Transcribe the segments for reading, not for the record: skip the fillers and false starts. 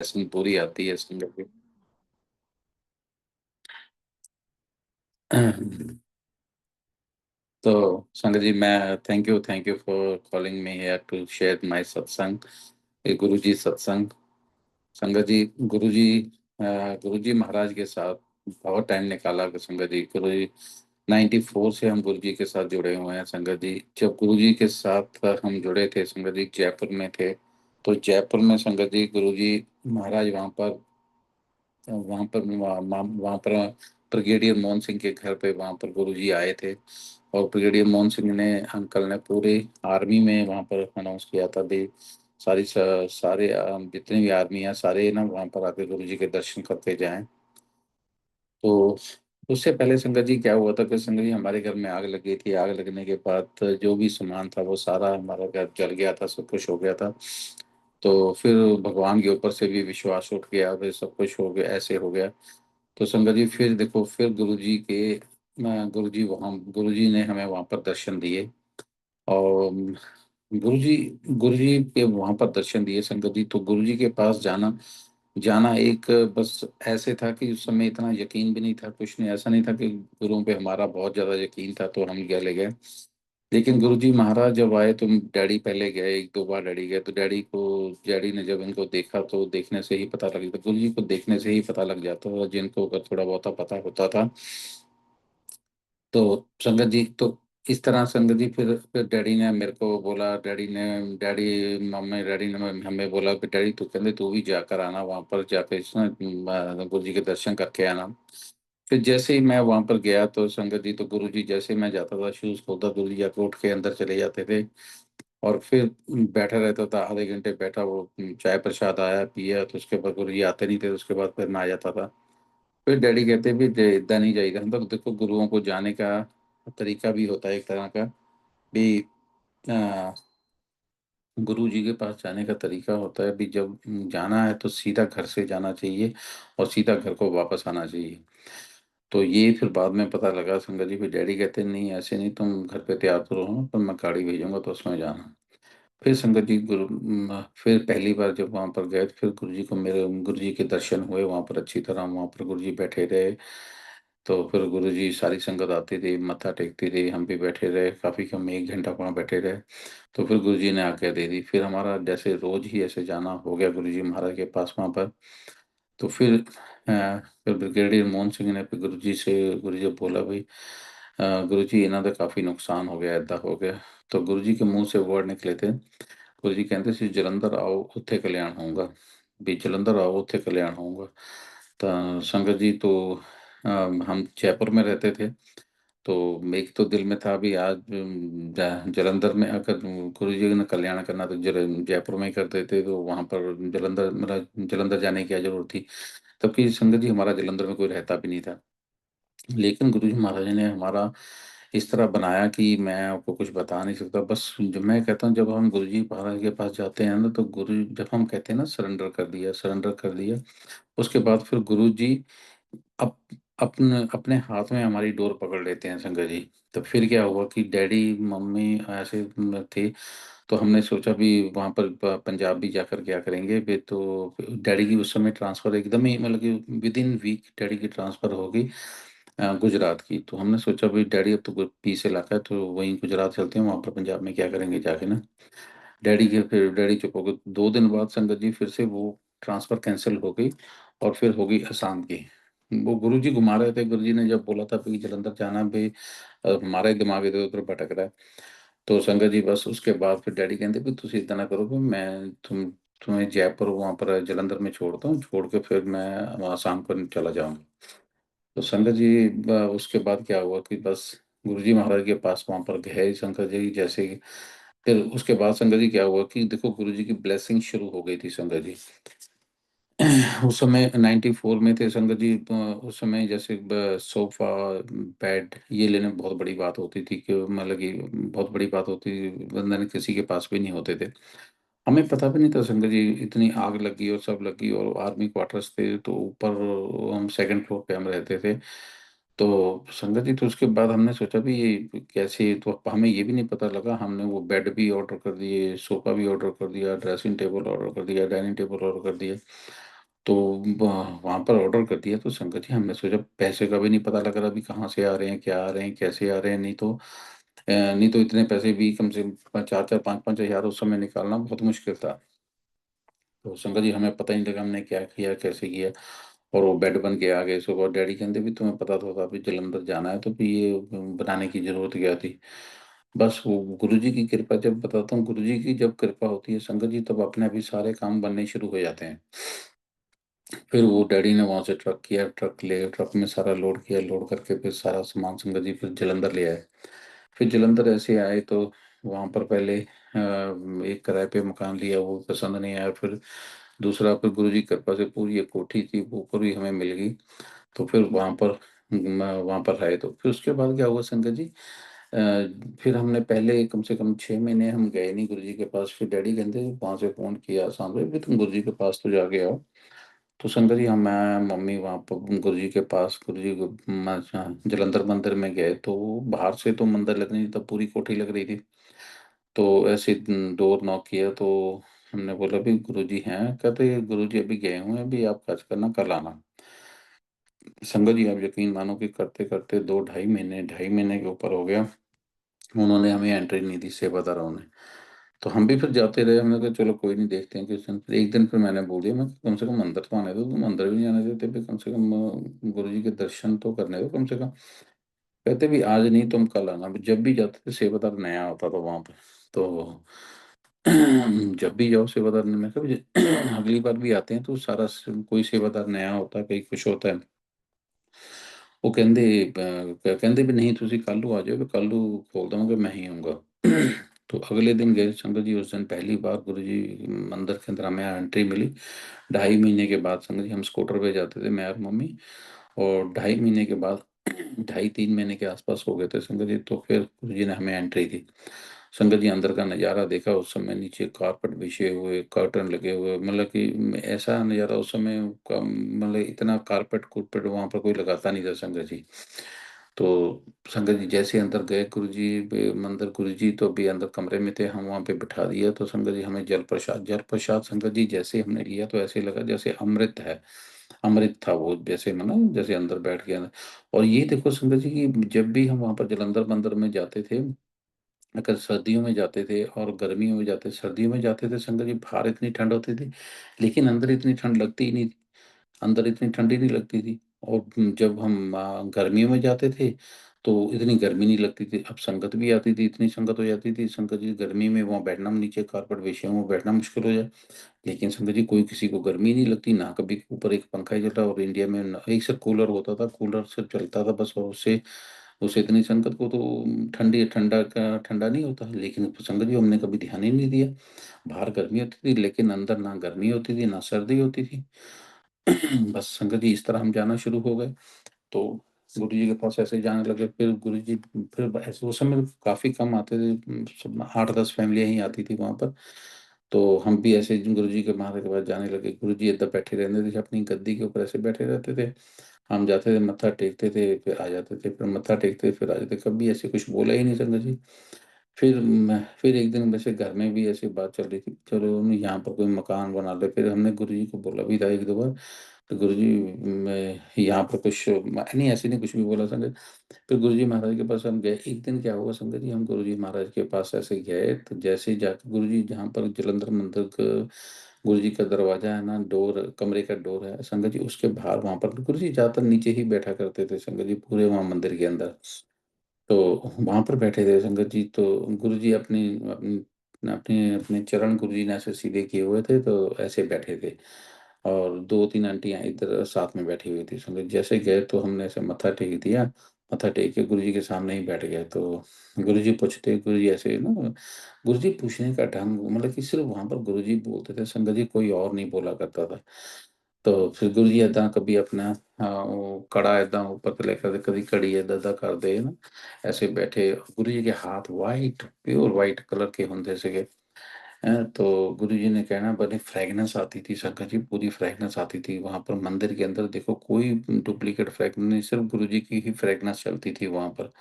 इसमें पूरी आती है संगत जी। तो संगत जी, मैं thank you for calling me here to share my satsang, ये गुरु जी सत्संग। संगत जी, गुरु जी गुरु जी महाराज के साथ बहुत टाइम निकाला कि संगत जी, गुरु जी 94 से हम गुरु जी के साथ जुड़े हुए हैं संगत जी। जब गुरु जी के साथ हम जुड़े थे संगत जी, जयपुर में थे। तो जयपुर में संगत जी गुरु जी महाराज वहाँ पर ब्रिगेडियर मोहन सिंह के घर पे वहाँ पर गुरुजी आए थे। और ब्रिगेडियर मोहन सिंह ने अंकल ने पूरे आर्मी में वहाँ पर अनाउंस किया था भी सारे जितने भी आर्मी है सारे ना वहाँ पर आके गुरुजी के दर्शन करके जाएं। तो उससे पहले संगत जी क्या हुआ था कि संगत जी हमारे घर में आग लगी थी। आग लगने के बाद जो भी सामान था वो सारा हमारा घर जल गया था, सब कुछ हो गया था। तो फिर भगवान के ऊपर से भी विश्वास उठ गया, फिर सब कुछ हो गया, ऐसे हो गया। तो संगत जी फिर देखो, फिर गुरु जी ने हमें वहां पर दर्शन दिए। और गुरु जी गुरु जी के वहां पर दर्शन दिए संगत जी। तो गुरु जी के पास जाना जाना एक बस ऐसे था कि उस समय इतना यकीन भी नहीं था, कुछ नहीं, ऐसा नहीं था कि गुरुओं पे हमारा बहुत ज्यादा यकीन था तो हम चले गए। लेकिन गुरु जी महाराज जब आए तो डैडी पहले गए, एक दो बार डैडी गए। तो डैडी ने जब इनको देखा तो देखने से ही पता लग जाता, गुरु जी को देखने से ही पता लग जाता था, जिनको अगर थोड़ा बहुत पता होता था। तो संगत जी, तो इस तरह संगत जी फिर डैडी ने मेरे को बोला, डैडी ने हमें बोला कि डैडी तू कहते तू भी जाकर आना, वहां पर जाकर गुरु जी के दर्शन करके आना। फिर जैसे ही मैं वहां पर गया तो संगत जी, तो गुरु जी जैसे ही मैं जाता था, शूज खोलता, गुरु जी जाकर उठ के अंदर चले जाते थे। और फिर बैठा रहता था, आधे घंटे बैठा, वो चाय प्रसाद आया पिया, तो उसके बाद गुरु जी आते नहीं थे, तो उसके बाद फिर मैं आ जाता था। फिर डैडी कहते भी इतना नहीं जाएगा, हम तो देखो गुरुओं को जाने का तरीका भी होता है एक तरह का भी। अ, गुरु जी के पास जाने का तरीका होता है भी, जब जाना है तो सीधा घर से जाना चाहिए और सीधा घर को वापस आना चाहिए। तो ये फिर बाद में पता लगा संगत जी, फिर डैडी कहते नहीं ऐसे नहीं, तुम घर पे तैयार तो रहो, पर मैं गाड़ी भेजूंगा तो उसमें जाना। फिर संगत जी फिर पहली बार जब वहां पर गए तो फिर गुरु जी के दर्शन हुए वहां पर अच्छी तरह। वहां पर गुरु जी बैठे रहे। तो फिर गुरु जी सारी संगत आती थी, मत्था टेकती थी, हम भी बैठे रहे, काफी कम 1 घंटा वहाँ बैठे रहे। तो फिर गुरु जी ने आज्ञा दे दी, फिर हमारा जैसे रोज ही ऐसे जाना हो गया गुरु जी महाराज के पास वहां पर। तो फिर ब्रिगेडियर मोहन सिंह ने फिर गुरु जी बोला भाई, गुरु जी इन्हों का काफी नुकसान हो गया, ਏਦਾਂ हो गया। तो गुरु जी के मुंह से वर्ड निकले थे, गुरु जी कहते ਸੀ ਜਲੰਧਰ आओ उत्थे कल्याण होऊंगा, भी जलंधर आओ उत्थे कल्याण होऊंगा। तो संगत जी, तो हम जयपुर में रहते थे। तो एक तो दिल में था भी आज जलंधर में अगर गुरु जी ने कल्याण करना तो जयपुर में ही कर देते, तो वहां पर जलंधर जाने की क्या जरूरत थी। तबकि संगत जी हमारा जलंधर में कोई रहता भी नहीं था। लेकिन गुरु जी महाराज ने हमारा इस तरह बनाया कि मैं आपको कुछ बता नहीं सकता। बस जब मैं कहता हूँ, जब हम गुरु जी महाराज के पास जाते हैं ना, तो जब हम कहते हैं ना सरेंडर कर दिया, उसके बाद फिर गुरु जी अप, अपने अपने हाथ में हमारी डोर पकड़ लेते हैं संगत जी। तो फिर क्या हुआ कि डैडी मम्मी ऐसे थे। तो हमने सोचा भी वहां पर पंजाब भी जाकर क्या करेंगे भी। तो डैडी की उस समय ट्रांसफर एकदम ही, मतलब कि विद इन वीक डैडी की ट्रांसफर हो गई गुजरात की। तो हमने सोचा भी डैडी अब तो पीस इलाका है, तो वहीं गुजरात चलते हैं, वहां पर पंजाब में क्या करेंगे जाके ना। फिर डैडी चुप हो गए। 2 दिन बाद संगत जी फिर से वो ट्रांसफर कैंसिल हो गई और फिर हो गई असम की। वो गुरु जी घुमा रहे थे, गुरु जी ने जब बोला था कि जलंधर जाना भी, हमारा ही दिमाग इधर उधर भटक रहा है। तो संगत जी बस उसके बाद फिर डैडी कहते भी तुम इतना ना करो, भी मैं तुम्हें जयपुर वहां पर जलंधर में छोड़ता हूँ, छोड़ के फिर मैं वहाँ शाम को चला जाऊंगा। तो संगत जी उसके बाद क्या हुआ कि बस गुरु जी महाराज के पास वहां पर गए शंकर जी जैसे ही। फिर उसके बाद संगत जी क्या हुआ कि देखो गुरु जी की ब्लेसिंग शुरू हो गई थी संगत जी। उस समय 94 में थे संगत जी। उस समय जैसे सोफा बेड ये लेने में बहुत बड़ी बात होती थी, कि मतलब कि बहुत बड़ी बात होती, वरना किसी के पास भी नहीं होते थे। हमें पता भी नहीं था संगत जी, इतनी आग लगी और सब लगी और आर्मी क्वार्टर्स थे, तो ऊपर हम सेकंड फ्लोर पे हम रहते थे। तो संगत जी, तो उसके बाद हमने सोचा भी ये कैसे, तो हमें ये भी नहीं पता लगा, हमने वो बेड भी ऑर्डर कर दिए, सोफा भी ऑर्डर कर दिया, ड्रेसिंग टेबल ऑर्डर कर दिया, डाइनिंग टेबल ऑर्डर कर दिया। तो वहाँ पर ऑर्डर कर दिया, तो संगत जी हमने सोचा पैसे का भी नहीं पता लग रहा अभी कहाँ से आ रहे हैं, क्या आ रहे हैं, कैसे आ रहे हैं, नहीं तो इतने पैसे भी कम से कम 4-4 5-5 हज़ार उस समय निकालना बहुत मुश्किल था। तो संगत जी हमें पता ही नहीं लगा हमने क्या किया, कैसे किया। और वो बेड बन के आ गए सुबह। डैडी कहते भी तुम्हें पता तो था भी जलंधर जाना है, तो भी ये बनाने की जरूरत क्या थी। बस वो गुरुजी की कृपा, जब बताता हूँ गुरुजी की जब कृपा होती है संगत जी, तब अपने आप ही सारे काम बनने शुरू हो जाते हैं। फिर वो डैडी ने वहां से ट्रक किया, ट्रक में सारा लोड किया, लोड करके फिर सारा सामान संगत जी फिर जलंधर ले आए। फिर जलंधर ऐसे आए तो वहां पर पहले एक किराए पे मकान लिया, वो पसंद नहीं आया। फिर दूसरा, फिर गुरुजी की कृपा से पूरी एक कोठी थी, वो पूरी हमें मिल गई। तो फिर वहां पर रहे। तो फिर उसके बाद क्या हुआ संगत जी, फिर हमने पहले कम से कम 6 महीने हम गए नहीं गुरुजी के पास। फिर डैडी कहते वहां से फोन किया शाम को भी तुम गुरुजी के पास तो जाके आओ। तो संगत जी हम मैं मम्मी वहाँ पर गुरुजी के पास, गुरुजी को जलंधर मंदिर में गए। तो बाहर से तो मंदिर लग नहीं था, पूरी कोठी लग रही थी। तो ऐसे डोर नॉक किया तो हमने बोला भी गुरुजी हैं, कहते गुरुजी अभी गए हुए हैं, अभी आप खर्च करना कल आना। संगत जी आप यकीन मानो कि करते करते 2 ढाई महीने, 2.5 महीने के ऊपर हो गया, उन्होंने हमें एंट्री नहीं दी सेवादारों ने। तो हम भी फिर जाते रहे, हमने कहा चलो कोई नहीं, देखते हैं किस दिन। फिर एक दिन फिर मैंने बोल दिया, मैं कम से कम अंदर तो आने दो, तुम अंदर भी नहीं आने देते भी, कम से कम गुरु जी के दर्शन तो करने दो कम से कम। कहते भी आज नहीं तुम कल आना। भी जब भी जाते थे सेवादार नया होता था वहां पर। तो जब भी जाओ सेवादार ने, मैं कहा भी अगली बार भी आते हैं तो कोई सेवादार नया होता है, कहीं कुछ होता है। ਉਹ ਕਹਿੰਦੇ भी नहीं तुसी कल आ जाओ, भी कल खोल दूंगा मैं ही आऊँगा। तो अगले दिन गए संगत जी, उस दिन पहली बार गुरु जी मंदिर के अंदर हमें एंट्री मिली। 2.5 महीने के बाद संगत जी हम स्कूटर पे जाते थे, मैं और मम्मी। और 2.5 महीने के बाद 2.5-3 महीने के आसपास हो गए थे संगत जी, तो फिर गुरु जी ने हमें एंट्री दी। संगत जी अंदर का नज़ारा देखा, उस समय नीचे कारपेट बिछे हुए, कर्टन लगे हुए, मतलब कि ऐसा नज़ारा उस समय का, मतलब इतना कारपेट कुरपेट वहां पर कोई लगाता नहीं था संगत जी। तो संगत जी जैसे अंदर गए मंदिर, गुरु जी तो भी अंदर कमरे में थे, हम वहां पे बिठा दिया। तो संगत जी हमें जल प्रसाद संगत जी जैसे हमने लिया तो ऐसे लगा जैसे अमृत है, अमृत था वो, जैसे माना जैसे अंदर बैठ गया। और ये देखो संगत जी की जब भी हम वहां पर जलंधर मंदिर में जाते थे, अगर सर्दियों में जाते थे और गर्मियों में जाते, सर्दियों में जाते थे संगत जी बाहर इतनी ठंड होती थी, लेकिन अंदर इतनी ठंड लगती ही नहीं थी। अंदर इतनी ठंडी नहीं लगती थी। और जब हम गर्मियों में जाते थे तो इतनी गर्मी नहीं लगती थी। अब संगत भी आती थी, इतनी संगत हो जाती थी संगत जी, गर्मी में वहाँ बैठना, नीचे कारपेट बिछे हुए बैठना मुश्किल हो जाए। लेकिन संगत जी कोई किसी को गर्मी नहीं लगती ना, कभी ऊपर एक पंखा ही चलता। और इंडिया में एक से कूलर होता था, कूलर से चलता था बस। और उससे उससे इतनी संगत को तो ठंडी ठंडा का ठंडा नहीं होता। लेकिन संगत जी हमने कभी ध्यान ही नहीं दिया। बाहर गर्मी होती थी लेकिन अंदर ना गर्मी होती थी ना सर्दी होती थी। बस संगत जी इस तरह हम जाना शुरू हो गए। तो गुरु जी के पास ऐसे ही जाने लगे। फिर गुरु जी, फिर ऐसे उस समय काफी कम आते थे, 8-10 फैमिलियां ही आती थी वहां पर। तो हम भी ऐसे गुरु जी के महाराज के पास जाने लगे। गुरु जी इधर बैठे रहते थे अपनी गद्दी के ऊपर, ऐसे बैठे रहते थे। हम जाते थे, मत्था टेकते थे, फिर आ जाते थे, फिर मत्था टेकते फिर आ जाते। कभी ऐसे कुछ बोला ही नहीं संगत जी। फिर एक दिन वैसे घर में भी ऐसी बात चल रही थी, चलो यहाँ पर कोई मकान बना ले। फिर हमने गुरु जी को बोला भी था 1-2 बार। तो गुरु जी मैं यहाँ पर कुछ नहीं, ऐसे नहीं कुछ भी बोला संगत। फिर गुरु जी महाराज के पास हम गए। एक दिन क्या हुआ संगत जी, हम गुरु जी महाराज के पास ऐसे गए, तो जैसे ही जाकर गुरु जी जहाँ पर जलंधर मंदिर का गुरु जी का दरवाजा है ना, डोर, कमरे का डोर है संगत जी, उसके बाहर वहां पर गुरु जी ज्यादातर नीचे ही बैठा करते थे संगत जी, पूरे वहां मंदिर के अंदर। तो वहां पर बैठे थे संगत जी। तो गुरु जी अपनी अपनी अपने अपने चरण गुरु जी ने ऐसे सीधे किए हुए थे, तो ऐसे बैठे थे। और 2-3 आंटियां इधर साथ में बैठी हुई थी संगत। जैसे गए तो हमने ऐसे मत्था टेक दिया, मत्था टेक के गुरु जी के सामने ही बैठ गए। तो गुरु जी पूछते, गुरु जी ऐसे ना, गुरु जी पूछने का ढंग, मतलब कि सिर्फ वहां पर गुरु जी बोलते थे संगत जी, कोई और नहीं बोला करता था। तो फिर गुरु जी ਏਦਾਂ कभी अपना वो कड़ा ਏਦਾਂ ऊपर ਤੇ ਲੈ ਕਰਦੇ, कभी कड़ी ਏਦਾਂ ਏਦਾਂ ਕਰਦੇ ना, ऐसे बैठे। गुरु जी के हाथ वाइट, प्योर वाइट कलर के होंगे ਸੀਗੇ। तो गुरु जी ने कहना, बड़ी फ्रेगनेंस आती थी संगत जी, पूरी फ्रेगनेंस आती थी वहां पर मंदिर के अंदर। देखो कोई डुप्लीकेट फ्रेगनेंस नहीं, सिर्फ गुरु जी की ही फ्रेगनेंस चलती थी वहां पर।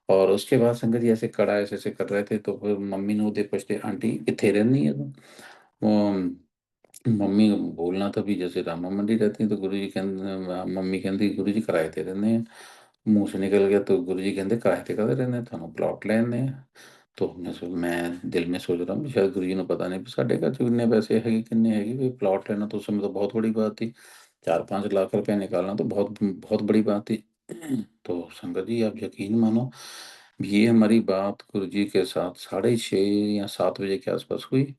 और उसके बाद संगत जी ऐसे कड़ा ऐसे ऐसे कर रहे थे। तो फिर मम्मी ने ਉਹਦੇ ਪੁੱਛਦੇ आंटी किथे रहनी है तू? मम्मी बोलना था भी, जैसे रामा मंडी रहती तो गुरु जी कहते, मम्मी कहती गुरु जी किराए ते रहने हैं। मुंह से निकल गया तो गुरु जी कहते किराए ते कदे रहने, थानू प्लॉट लेने हैं। तो मैं दिल में सोच रहा हूँ भी शायद गुरु जी ने पता नहीं भी साढ़े घर च किन्ने पैसे है, किन्ने है भी प्लॉट लेना तो उस समय तो बहुत बड़ी बात थी। 4-5 लाख रुपए निकालना तो बहुत बहुत बड़ी बात थी। तो संगत जी आप यकीन मानो, ये हमारी बात गुरु जी के साथ 6:30 या 7 बजे के आसपास हुई।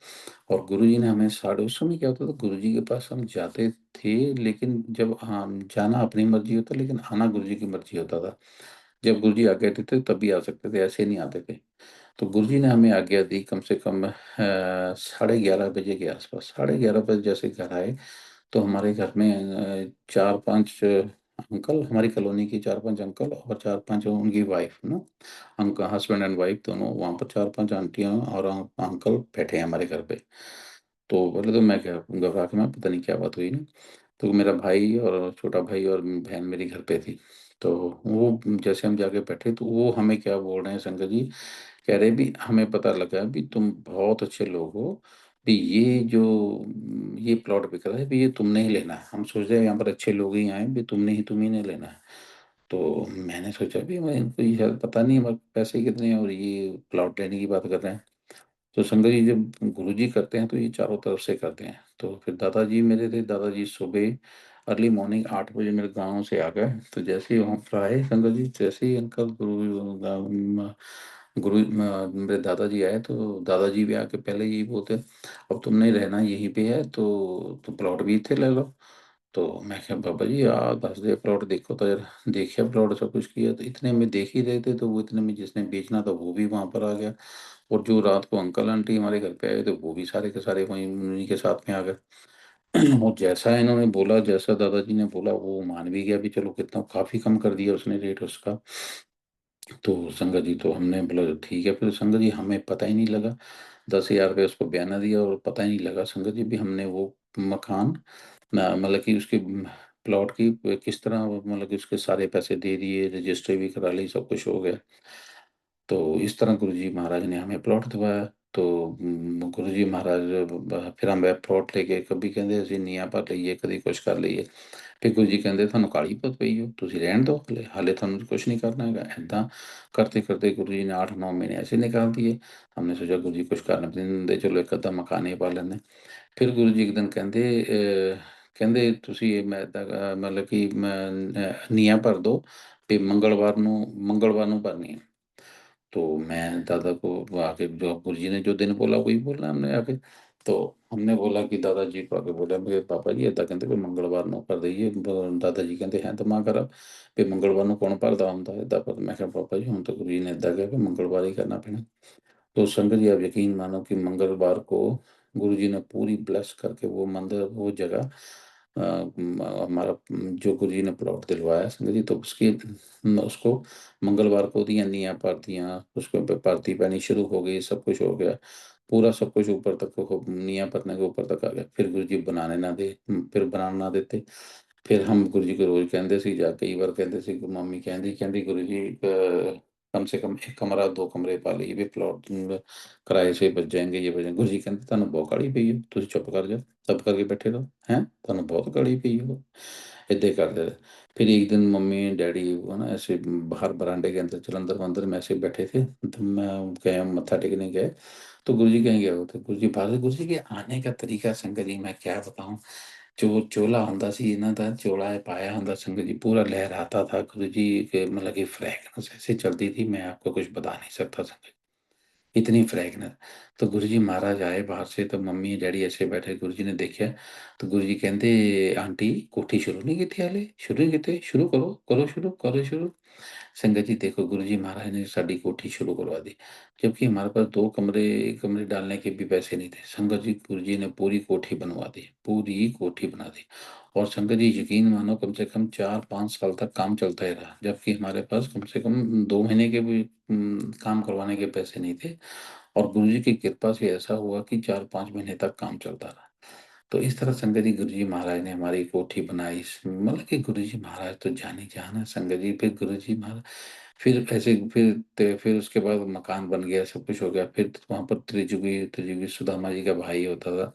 और गुरुजी ने हमें साढ़े उस समय क्या होता था, गुरुजी के पास हम जाते थे, लेकिन जब हम जाना अपनी मर्जी होता, लेकिन आना गुरुजी की मर्जी होता था। जब गुरुजी आ कहते थे तभी आ सकते थे, ऐसे नहीं आते थे। तो गुरुजी ने हमें आज्ञा दी कम से कम 11:30 बजे के आसपास। 11:30 बजे जैसे घर आए तो हमारे घर में 4-5 अंकल, हमारी कॉलोनी के 4-5 अंकल और 4-5 उनकी वाइफ ना, अंकल हस्बैंड एंड वाइफ दोनों, वहाँ पर 4-5 आंटियाँ और अंकल बैठे हैं हमारे घर पे। तो पहले तो मैं क्या घबरा के, मैं पता नहीं क्या बात हुई ना। तो मेरा भाई और छोटा भाई और बहन मेरी घर पे थी। तो वो जैसे हम जाके बैठे तो वो हमें क्या बोल रहे हैं संगत जी, कह रहे भी हमें पता लगा भी तुम बहुत अच्छे लोग हो, भी ये जो ये प्लॉट बिक रहा है भी ये तुमने ही लेना है। हम सोच रहे हैं यहाँ पर अच्छे लोग ही आए भी तुम ही ने लेना है। तो मैंने सोचा भी मैं इनको ये शायद पता नहीं हमारे पैसे कितने हैं और ये प्लॉट लेने की बात कर रहे हैं। तो संगत जी जब गुरुजी करते हैं तो ये चारों तरफ से करते हैं। तो फिर दादाजी मेरे थे, दादाजी सुबह अर्ली मॉर्निंग 8 बजे मेरे गांव से आ गए। तो जैसे ही वहाँ पर आए संगत जी, जैसे ही अंकल मेरे दादाजी आए तो दादाजी भी आके पहले यही बोलते, अब तुमने रहना यहीं पे है तो प्लॉट भी थे ले लो। तो मैं क्या बाबा जी आप 10 दे प्लॉट देखो तो यार, देखिए प्लॉट सब कुछ किया तो इतने में देख ही रहे थे, तो वो इतने में जिसने बेचना था वो भी वहां पर आ गया। और जो रात को अंकल आंटी हमारे घर पे आए थे वो भी सारे के सारे वहीं उन्हीं के साथ में आ गए। और जैसा इन्होंने बोला, जैसा दादाजी ने बोला वो मान भी गया भी, चलो कितना काफी कम कर दिया उसने रेट उसका। तो संगत जी तो हमने बोला ठीक है। फिर संगत जी हमें पता ही नहीं लगा, 10,000 रुपये उसको बयाना दिया और पता ही नहीं लगा संगत जी भी हमने वो मकान मतलब कि उसके प्लॉट की किस तरह, मतलब कि उसके सारे पैसे दे दिए, रजिस्ट्री भी करा ली, सब कुछ हो गया। तो इस तरह गुरुजी महाराज ने हमें प्लॉट दिवाया। तो गुरुजी महाराज फिर हम प्लॉट लेके कभी कहते ਅਸੀਂ ਨੀਹਾਂ ਭਰ ਲਈਏ, ਕਦੀ ਕੁਛ ਕਰ ਲਈਏ। ਫਿਰ ਗੁਰੂ ਜੀ ਕਹਿੰਦੇ ਤੁਹਾਨੂੰ ਕਾਹਲੀ ਪਤ ਪਈ ਹੋ, ਤੁਸੀਂ ਰਹਿਣ ਦਿਓ, ਹਾਲੇ ਤੁਹਾਨੂੰ ਕੁਛ नहीं करना हैगा। ऐदा करते करते गुरु जी ने 8-9 महीने ऐसे निकाल दिए। हमने सोचा गुरु जी कुछ करने भी नहीं ਦਿੰਦੇ, ਚਲੋ ਇੱਕ ਅੱਧਾ ਮਕਾਨ ਹੀ ਪਾ ਲੈਂਦੇ। ਫਿਰ ਗੁਰੂ ਜੀ ਇੱਕ ਦਿਨ ਕਹਿੰਦੇ ਤੁਸੀਂ ਮੈਂ ਏਦਾਂ ਮਤਲਬ ਕਿ ਨੀਹਾਂ ਭਰ ਦਿਓ ਵੀ ਮੰਗਲਵਾਰ ਨੂੰ ਭਰਨੀ है। तो मैं दादा को आके, जो गुरुजी ने जो दिन बोला वही बोलना हमने आके। तो हमने बोला कि दादाजी को आके बोला मेरे पापा जी ਏਦਾਂ ਕਹਿੰਦੇ ਵੀ ਮੰਗਲਵਾਰ ਨੂੰ ਕਰ ਦਈਏ। ਦਾਦਾ ਜੀ ਕਹਿੰਦੇ ਹੈ ਦਿਮਾਗ ਖਰਾਬ ਵੀ ਮੰਗਲਵਾਰ ਨੂੰ ਕੌਣ ਭਰਦਾ ਹੁੰਦਾ ਏਦਾਂ ਪਰ। ਮੈਂ ਕਿਹਾ ਪਾਪਾ जी ਹੁਣ तो गुरु जी ने ਏਦਾਂ ਕਿਹਾ कि मंगलवार ही करना पैना। तो संगत जी आप यकीन मानो कि मंगलवार को गुरु जी ने पूरी ब्लेस करके वो मंदिर, वो जगह हमारा जो गुरु जी ने प्लॉट दिलवाया संगत जी, तो उसकी उसको मंगलवार को दिया नींव भर दिया, उसके ऊपर पारती पैनी शुरू हो गई, सब कुछ हो गया। पूरा सब कुछ ऊपर तक नींव भरने के ऊपर तक आ गया। फिर गुरु जी बनाने ना दे, फिर बनाने ना देते। फिर हम गुरु जी को रोज कहते सी जा, कई बार कहते सी, मम्मी कहती कहती गुरु जी कम से कम एक कमरा 2 कमरे पा ਲਈਏ ਵੀ प्लॉट किराए से बच जाएंगे, ये बच जाएंगे। गुरु जी कहते ਤੁਹਾਨੂੰ ਬਹੁਤ ਕਾਹਲੀ ਪਈ ਹੈ, ਤੁਸੀਂ ਚੁੱਪ ਕਰ ਜਾਓ, चुप करके बैठे रहो हैं, ਤੁਹਾਨੂੰ बहुत ਕਾਹਲੀ ਪਈ हो। इद्दां ही करते रहे। फिर एक दिन मम्मी डैडी वो ना ऐसे बाहर बरामदे के अंदर जलंधर मंदिर में ऐसे बैठे थे, तो मैं गए मत्था टेकने गए। तो गुरु जी कहीं गए होते, गुरु जी बाहर, गुरु जी के आने का तरीका संगत जी मैं क्या बताऊं। जो चोला ਹੁੰਦਾ ਸੀ ਇਹਨਾਂ ਦਾ, चोला पाया ਹੁੰਦਾ संगत जी पूरा लहराता था। गुरु जी के मतलब कि फ्रैगनेंस ऐसे चलती थी, मैं आपको कुछ बता नहीं सकता संगत, इतनी फ्रैगनेंस। तो गुरु जी महाराज आए बाहर से, तो मम्मी डैडी ऐसे बैठे, गुरु जी ने देखा। तो गुरु जी कहते आंटी कोठी शुरू नहीं की थी, हाले शुरू नहीं की, शुरू करो, करो शुरू। संगत जी देखो गुरु जी महाराज ने साडी कोठी शुरू करवा दी, जबकि हमारे पास 2 कमरे कमरे डालने के भी पैसे नहीं थे। संगत जी गुरु जी ने पूरी कोठी बनवा दी, पूरी कोठी बना दी। और संगत जी यकीन मानो कम से कम 4-5 साल तक काम चलता ही रहा, जबकि हमारे पास कम से कम 2 महीने के भी काम करवाने के पैसे नहीं थे। और गुरु जी की कृपा से ऐसा हुआ कि 4-5 महीने तक काम चलता रहा। तो इस तरह संगत जी गुरु जी महाराज ने हमारी कोठी बनाई। मतलब कि गुरु जी महाराज तो जानी जान है संगत जी। फिर गुरु जी महाराज फिर ऐसे फिर उसके बाद मकान बन गया, सब कुछ हो गया। फिर वहां पर त्रिजुगी त्रिजुगी सुदामा जी का भाई होता था,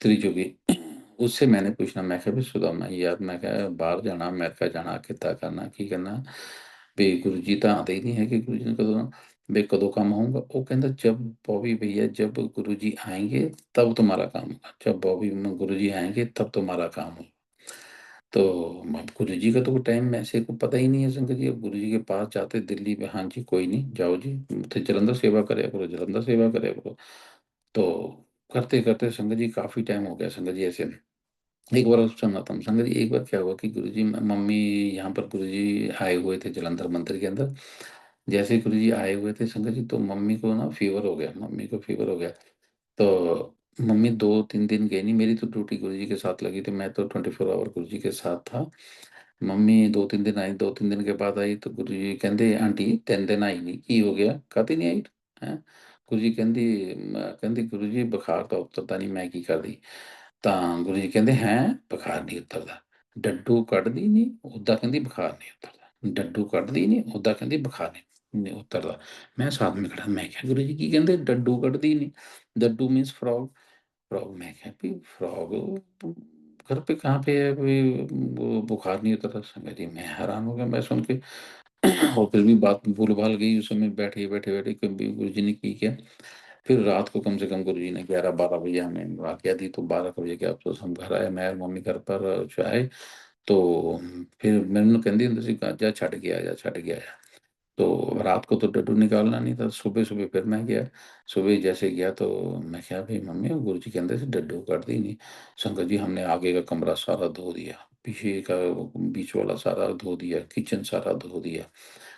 त्रिचुकी उससे मैंने पूछना, मैं क्या भी सुदामा यार, मैं क्या बाहर जाना, अमेरिका जाना, कितना करना की करना भी, गुरु जी तो आते ही नहीं है कि गुरु जी ने कदों बे कदों काम होऊंगा। वो कहता जब बॉबी भैया, जब गुरु जी आएंगे तब तुम्हारा काम होगा, जब बॉबी गुरु जी आएंगे तब तुम्हारा काम होगा। तो अब गुरु जी का तो टाइम ऐसे को पता ही नहीं है संगत जी। अब गुरु जी के पास जाते दिल्ली में, हाँ जी कोई नहीं जाओ जी, तो जलंधर सेवा करे करो, जलंधर सेवा करे करो। तो करते करते संगत जी काफी टाइम हो गया संगत जी ऐसे। एक बार सुनाता हूँ संगत जी, एक बार क्या हुआ कि गुरुजी मम्मी, यहाँ पर गुरुजी आए हुए थे जलंधर मंदिर के अंदर। जैसे ही गुरुजी आए हुए थे संगत जी, तो मम्मी को ना फीवर हो गया, मम्मी को फीवर हो गया। तो मम्मी 2-3 दिन गई नहीं, मेरी तो ड्यूटी गुरुजी के साथ लगी थी, मैं तो 24 आवर गुरुजी के साथ था। मम्मी 2-3 दिन आई, 2-3 दिन के बाद आई तो गुरुजी कहते आंटी 3 दिन आई नहीं, की हो गया कद नहीं आई है। गुरुजी कहती कहती गुरुजी बुखार तो उतरता नहीं, मैं की कर दी। ਤਾਂ ਗੁਰੂ ਜੀ ਕਹਿੰਦੇ, "ਹੈਂ? ਬੁਖਾਰ ਨਹੀਂ ਉਤਰਦਾ। ਡੱਡੂ ਕੱਢਦੀ ਨਹੀਂ, ਓਦਾਂ ਕਹਿੰਦੀ ਬੁਖਾਰ ਨਹੀਂ ਉਤਰਦਾ। ਡੱਡੂ ਕੱਢਦੀ ਨਹੀਂ, ਓਦਾਂ ਕਹਿੰਦੀ ਬੁਖਾਰ ਨਹੀਂ ਉਤਰਦਾ।" मैं साथ में खड़ा, मैं क्या गुरु जी की कहते डड्डू कटदी नहीं, डड्डू मीन्स फ्रॉग। फ्रॉग, मैं क्या भी फ्रॉग घर पे कहाँ पे है कोई, वो बुखार नहीं उतरा संगत जी। मैं हैरान हो गया मैं सुन के। और फिर भी बात भूल-भाल गई उस समय, बैठे-बैठे कभी गुरु जी ने की क्या, फिर रात को कम से कम गुरु जी ने 11-12 बजे हमें वाक़या दी, तो 12 बजे के आस-पास हम घर आए, मैं और मम्मी घर पर जो आए। तो फिर मैनू कहंदी हुंदी सी, "जा छड्ड के आ जा, छड्ड के आ जा।" तो रात को तो डड्डू निकालना नहीं था, सुबह-सुबह फिर मैं गया। सुबह जैसे गया तो मैं कहा, "भई मम्मी, गुरु जी कहंदे सी डड्डू कड्ढदी नहीं।" संगत जी हमने आगे का कमरा सारा धो दिया, पीछे का बीच वाला सारा धो दिया, किचन सारा धो दिया।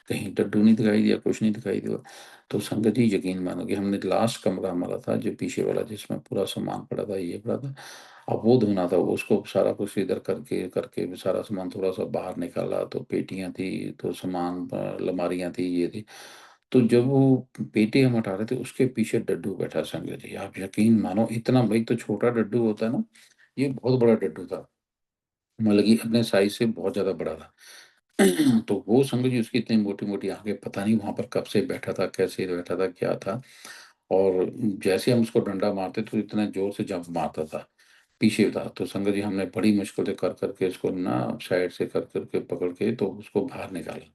कहीं डड्डू नहीं दिखाई दिया, कुछ नहीं दिखाई दिया। तो संगत जी यकीन मानोगे, हमने लास्ट कमरा हमारा था जो पीछे वाला, जिसमें पूरा सामान पड़ा था, ये पड़ा था। अब वो धोना था, उसको सारा कुछ इधर करके करके भी सारा सामान थोड़ा-सा बाहर निकाला, तो पेटियाँ थी, तो सामान अलमारियाँ थी, ये थी। तो जब वो पेटी हम हटा रहे थे, उसके पीछे डड्डू बैठा संगत जी। आप यकीन मानो, इतना एक तो छोटा डड्डू होता है ना, ये बहुत बड़ा डड्डू था। मतलब कि अपने साइज़ से बहुत ज़्यादा बड़ा था। तो वो संगत जी, उसकी इतनी मोटी-मोटी आँखें, पता नहीं वहाँ पर कब से बैठा था, कैसे बैठा था, क्या था। और जैसे हम उसको डंडा मारते तो इतना ज़ोर से जंप मारता था, पीछे था। तो संगत जी हमने बड़ी मुश्किल से कर के इसको ना साइड से कर के पकड़ के तो उसको बाहर निकाला।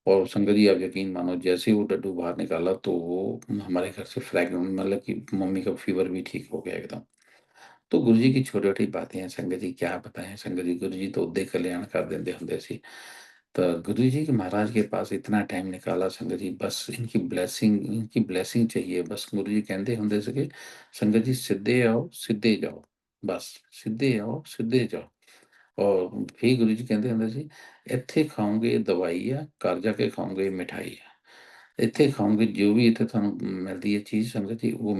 और संगत जी आप यकीन मानो, जैसे ही वो डड्डू बाहर निकाला तो वो हमारे घर से मतलब कि मम्मी का फ़ीवर भी ठीक हो गया एकदम। तो गुरु जी की छोटी-छोटी बातें हैं संगत जी, क्या बताएँ संगत जी, गुरु जी तो ओदे कल्याण कर देंदे हुंदे सी। तो गुरु जी के महाराज के पास इतना टाइम निकाला संगत जी, बस इनकी ब्लेसिंग चाहिए। बस गुरु जी कहंदे हुंदे सीगे, संगत जी सीधे आओ, सीधे जाओ। बस सीधे आओ, सीधे जाओ। और फिर गुरु जी कहंदे हुंदे सी, "ਇੱਥੇ ਖਾਓਗੇ ਦਵਾਈ ਆ, ਘਰ ਜਾ ਕੇ ਖਾਓਗੇ ਮਿਠਾਈ ਆ। ਇੱਥੇ खाओगे जो भी इत्थे थानू मिलती है चीज़ संगत जी, वो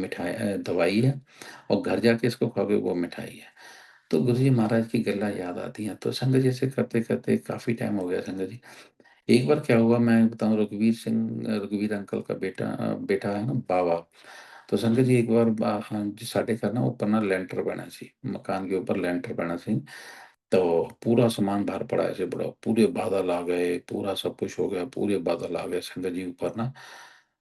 दवाई है, और घर जाके इसको खाओगे वो मिठाई है।" तो गुरु जी महाराज की गल्लाँ याद आती हैं। तो संगत जी ऐसे करते-करते काफ़ी टाइम हो गया संगत जी। एक बार क्या हुआ मैं बताऊँ, रघुवीर अंकल का बेटा है ना बावा। तो संगत जी एक बार हाँ जी, साडे घर ना ऊपर ना ਲੈਂਟਰ ਪੈਣਾ ਸੀ, मकान के ऊपर ਲੈਂਟਰ ਪੈਣਾ ਸੀ। तो पूरा सामान बाहर पड़ा ऐसे बड़ा, पूरे बादल आ गए, पूरा सब कुछ हो गया, पूरे बादल आ गए संगत जी ऊपर ना।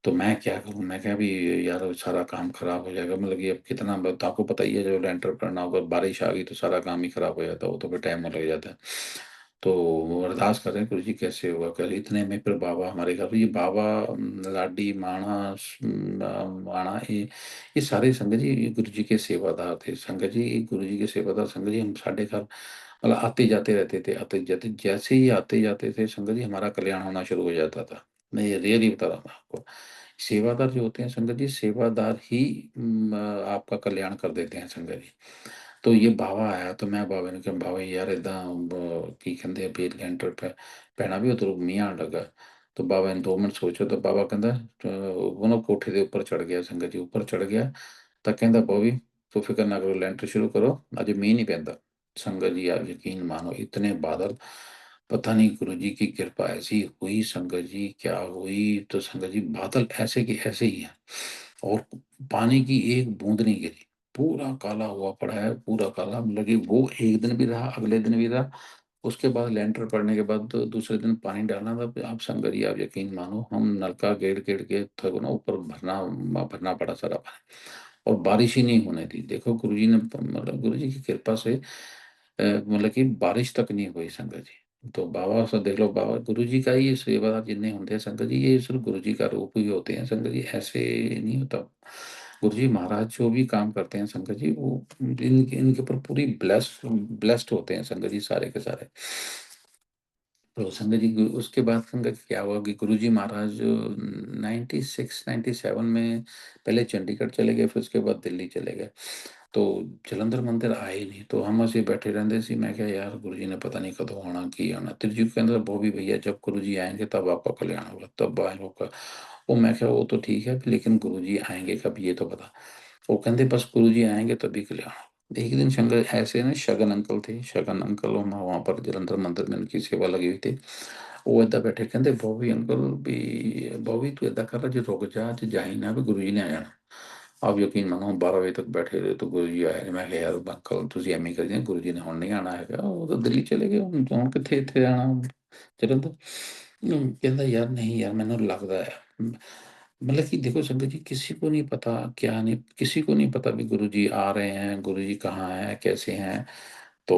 तो मैं क्या करूँ? मैं कहा अभी यार सारा काम खराब हो जाएगा, मतलब कि अब कितना ब आपको पता ही है, जब लेंटर पड़ना होगा, बारिश आ गई तो सारा काम ही खराब हो जाता है, वो तो फिर टाइम लग जाता है। तो वो अरदास कर रहे हैं, गुरुजी कैसे होगा? इतने में फिर बाबा हमारे घर, ये बाबा लाडी, माणा, ये सारे संगत जी गुरुजी के सेवादार थे। संगत जी गुरुजी के सेवादार संगत जी, हम साढ़े घर मतलब आते-जाते रहते थे, आते-जाते, जैसे ही आते-जाते थे संगत जी, हमारा कल्याण होना शुरू हो जाता था। मैं ये रियली बता रहा हूँ आपको। सेवादार जो होते हैं संगत जी, सेवादार ही आपका कल्याण कर देते हैं संगत जी। तो ये बावा आया तो मैं बावे ਨੂੰ ਕਿਹਾ, ਬਾਵਾ ਯਾਰ ਏਦਾਂ ਕੀ ਕਹਿੰਦੇ ਆ ਵੀ ਲੈਂਟਰ ਪੈਣਾ ਵੀ ਉਧਰੋਂ ਮੀਂਹ ਆਉਣ ਲੱਗਾ। तो बाबा ने 2 मिनट सोचा तो बाबा कहंदा वो ना कोठे ਦੇ ਉੱਪਰ ਚੜ੍ਹ ਗਿਆ ਸੰਗਤ ਜੀ, ਉੱਪਰ ਚੜ੍ਹ ਗਿਆ ਤਾਂ ਕਹਿੰਦਾ, "ਬੋਬੀ ਤੂੰ ਫਿਕਰ ਨਾ ਕਰੋ, ਲੈਂਟਰ शुरू करो, आज मੀਂਹ नहीं ਪੈਂਦਾ।" संगत जी आप यकीन मानो, इतने बादल, पता नहीं गुरु जी की कृपा ऐसी हुई संगत जी, क्या हुई। तो संगत जी बादल ऐसे के ऐसे ही हैं, और पानी की एक बूंद नहीं गिरी। पूरा काला हुआ पड़ा है, पूरा काला, मतलब कि वो एक दिन भी रहा, अगले दिन भी रहा। उसके बाद लेंटर पड़ने के बाद तो दूसरे दिन पानी डालना था। फिर आप संगत जी आप यकीन मानो, हम नलका गेड़-गेड़ के थको ना ऊपर भरना पड़ा सारा पानी। और बारिश ही नहीं होने दी। देखो गुरुजी ने मतलब गुरुजी की कृपा से मतलब कि बारिश तक नहीं हुई संगत जी। तो बाबा से देख लो, बाबा गुरुजी का ही ये सेवादार जितने होते हैं संगत जी, ये सिर्फ गुरुजी का रूप ही होते हैं संगत जी, ऐसे नहीं होता। गुरुजी महाराज जो भी काम करते हैं संगत जी, वो इनके ऊपर पूरी ब्लेस्ड ब्लेस्ड होते हैं संगत जी, सारे के सारे। तो संगत जी उसके बाद संगत क्या हुआ कि गुरुजी महाराज 96 97 में पहले चंडीगढ़ चले गए, फिर उसके बाद दिल्ली चले गए। तो जलंधर मंदिर आए ही नहीं, तो हम ऐसे बैठे रहते सी। मैं क्या यार गुरुजी ने पता नहीं कदों आना की आना। त्रिजुग के अंदर वो भी भैया जब गुरुजी आएंगे तब आपका कल्याण होगा, तब आए होगा। वो मैं क्या वो तो ठीक है, लेकिन गुरुजी आएंगे कब ये तो बता। वो कहते बस गुरुजी आएंगे तभी कल्याण। एक दिन शंकर ऐसे ना, शगन अंकल थे, शगन अंकल वहाँ पर जलंधर मंदिर में उनकी सेवा लगी हुई थी। ਉਹ ਏਦਾਂ ਬੈਠੇ ਕਹਿੰਦੇ ਬੋਬੀ ਅੰਕਲ ਵੀ ਬੋਬੀ ਤੂੰ ਏਦਾਂ ਕਰ ਜੇ ਰੁਕ ਜਾ ਅੱਜ ਜਾਈ ਨਾ ਵੀ ਗੁਰੂ ਜੀ ਨੇ ਆ ਜਾਣਾ। ਆਪ ਯਕੀਨ ਮੰਨੋ 12 ਵਜੇ ਤੱਕ ਬੈਠੇ ਰਹੇ ਤਾਂ ਗੁਰੂ ਜੀ ਆਏ ਨੇ। ਮੈਂ ਕਿਹਾ ਯਾਰ ਅੰਕਲ ਤੁਸੀਂ ਐਵੇਂ ਹੀ ਕਰੀ ਗੁਰੂ ਜੀ ਨੇ ਹੁਣ ਨਹੀਂ ਆਣਾ ਹੈਗਾ, ਉਹ ਤਾਂ ਦਿੱਲੀ ਚਲੇ ਗਏ, ਹੁਣ ਕਿੱਥੇ ਇੱਥੇ ਆਣਾ ਜਲੰਧਰ। ਕਹਿੰਦਾ ਯਾਰ नहीं यार मैंने लगता है मतलब कि देखो संगत जी किसी को नहीं पता, क्या नहीं, किसी को नहीं पता भी गुरु जी आ रहे हैं, गुरु जी कहाँ हैं कैसे हैं। तो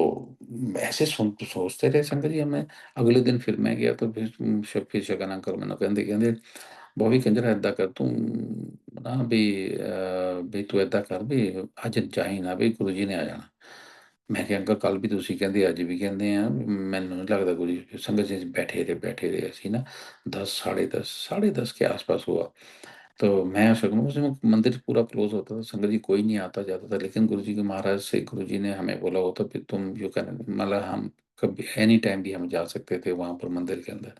ऐसे सोचते रहे संगत जी हमें। अगले दिन फिर मैं गया तो फिर शगन अंकल मैंने कहते कहते बॉबी कंजरा ਏਦਾਂ ਕਰ ਤੂੰ ਨਾ ਵੀ ਵੀ ਤੂੰ ਏਦਾਂ ਕਰ ਵੀ ਅੱਜ ਜਾਈ ਨਾ ਵੀ ਗੁਰੂ ਜੀ ਨੇ ਆ ਜਾਣਾ। ਮੈਂ ਕਿਹਾ ਅੰਕਲ ਕੱਲ ਵੀ ਤੁਸੀਂ ਕਹਿੰਦੇ ਅੱਜ ਵੀ ਕਹਿੰਦੇ ਆ, ਮੈਨੂੰ नहीं लगता गुरु जी। संगत जी बैठे रहे ਅਸੀਂ ना 10 साढ़े 10 के आसपास हुआ। तो मैं शगुन उस समय मंदिर पूरा क्लोज होता था, संगत जी कोई नहीं आता जाता था। लेकिन गुरु जी के महाराज से गुरु जी ने हमें बोला होता कि तुम यू कैन मतलब हम कभी एनी टाइम भी हम जा सकते थे वहाँ पर मंदिर के अंदर।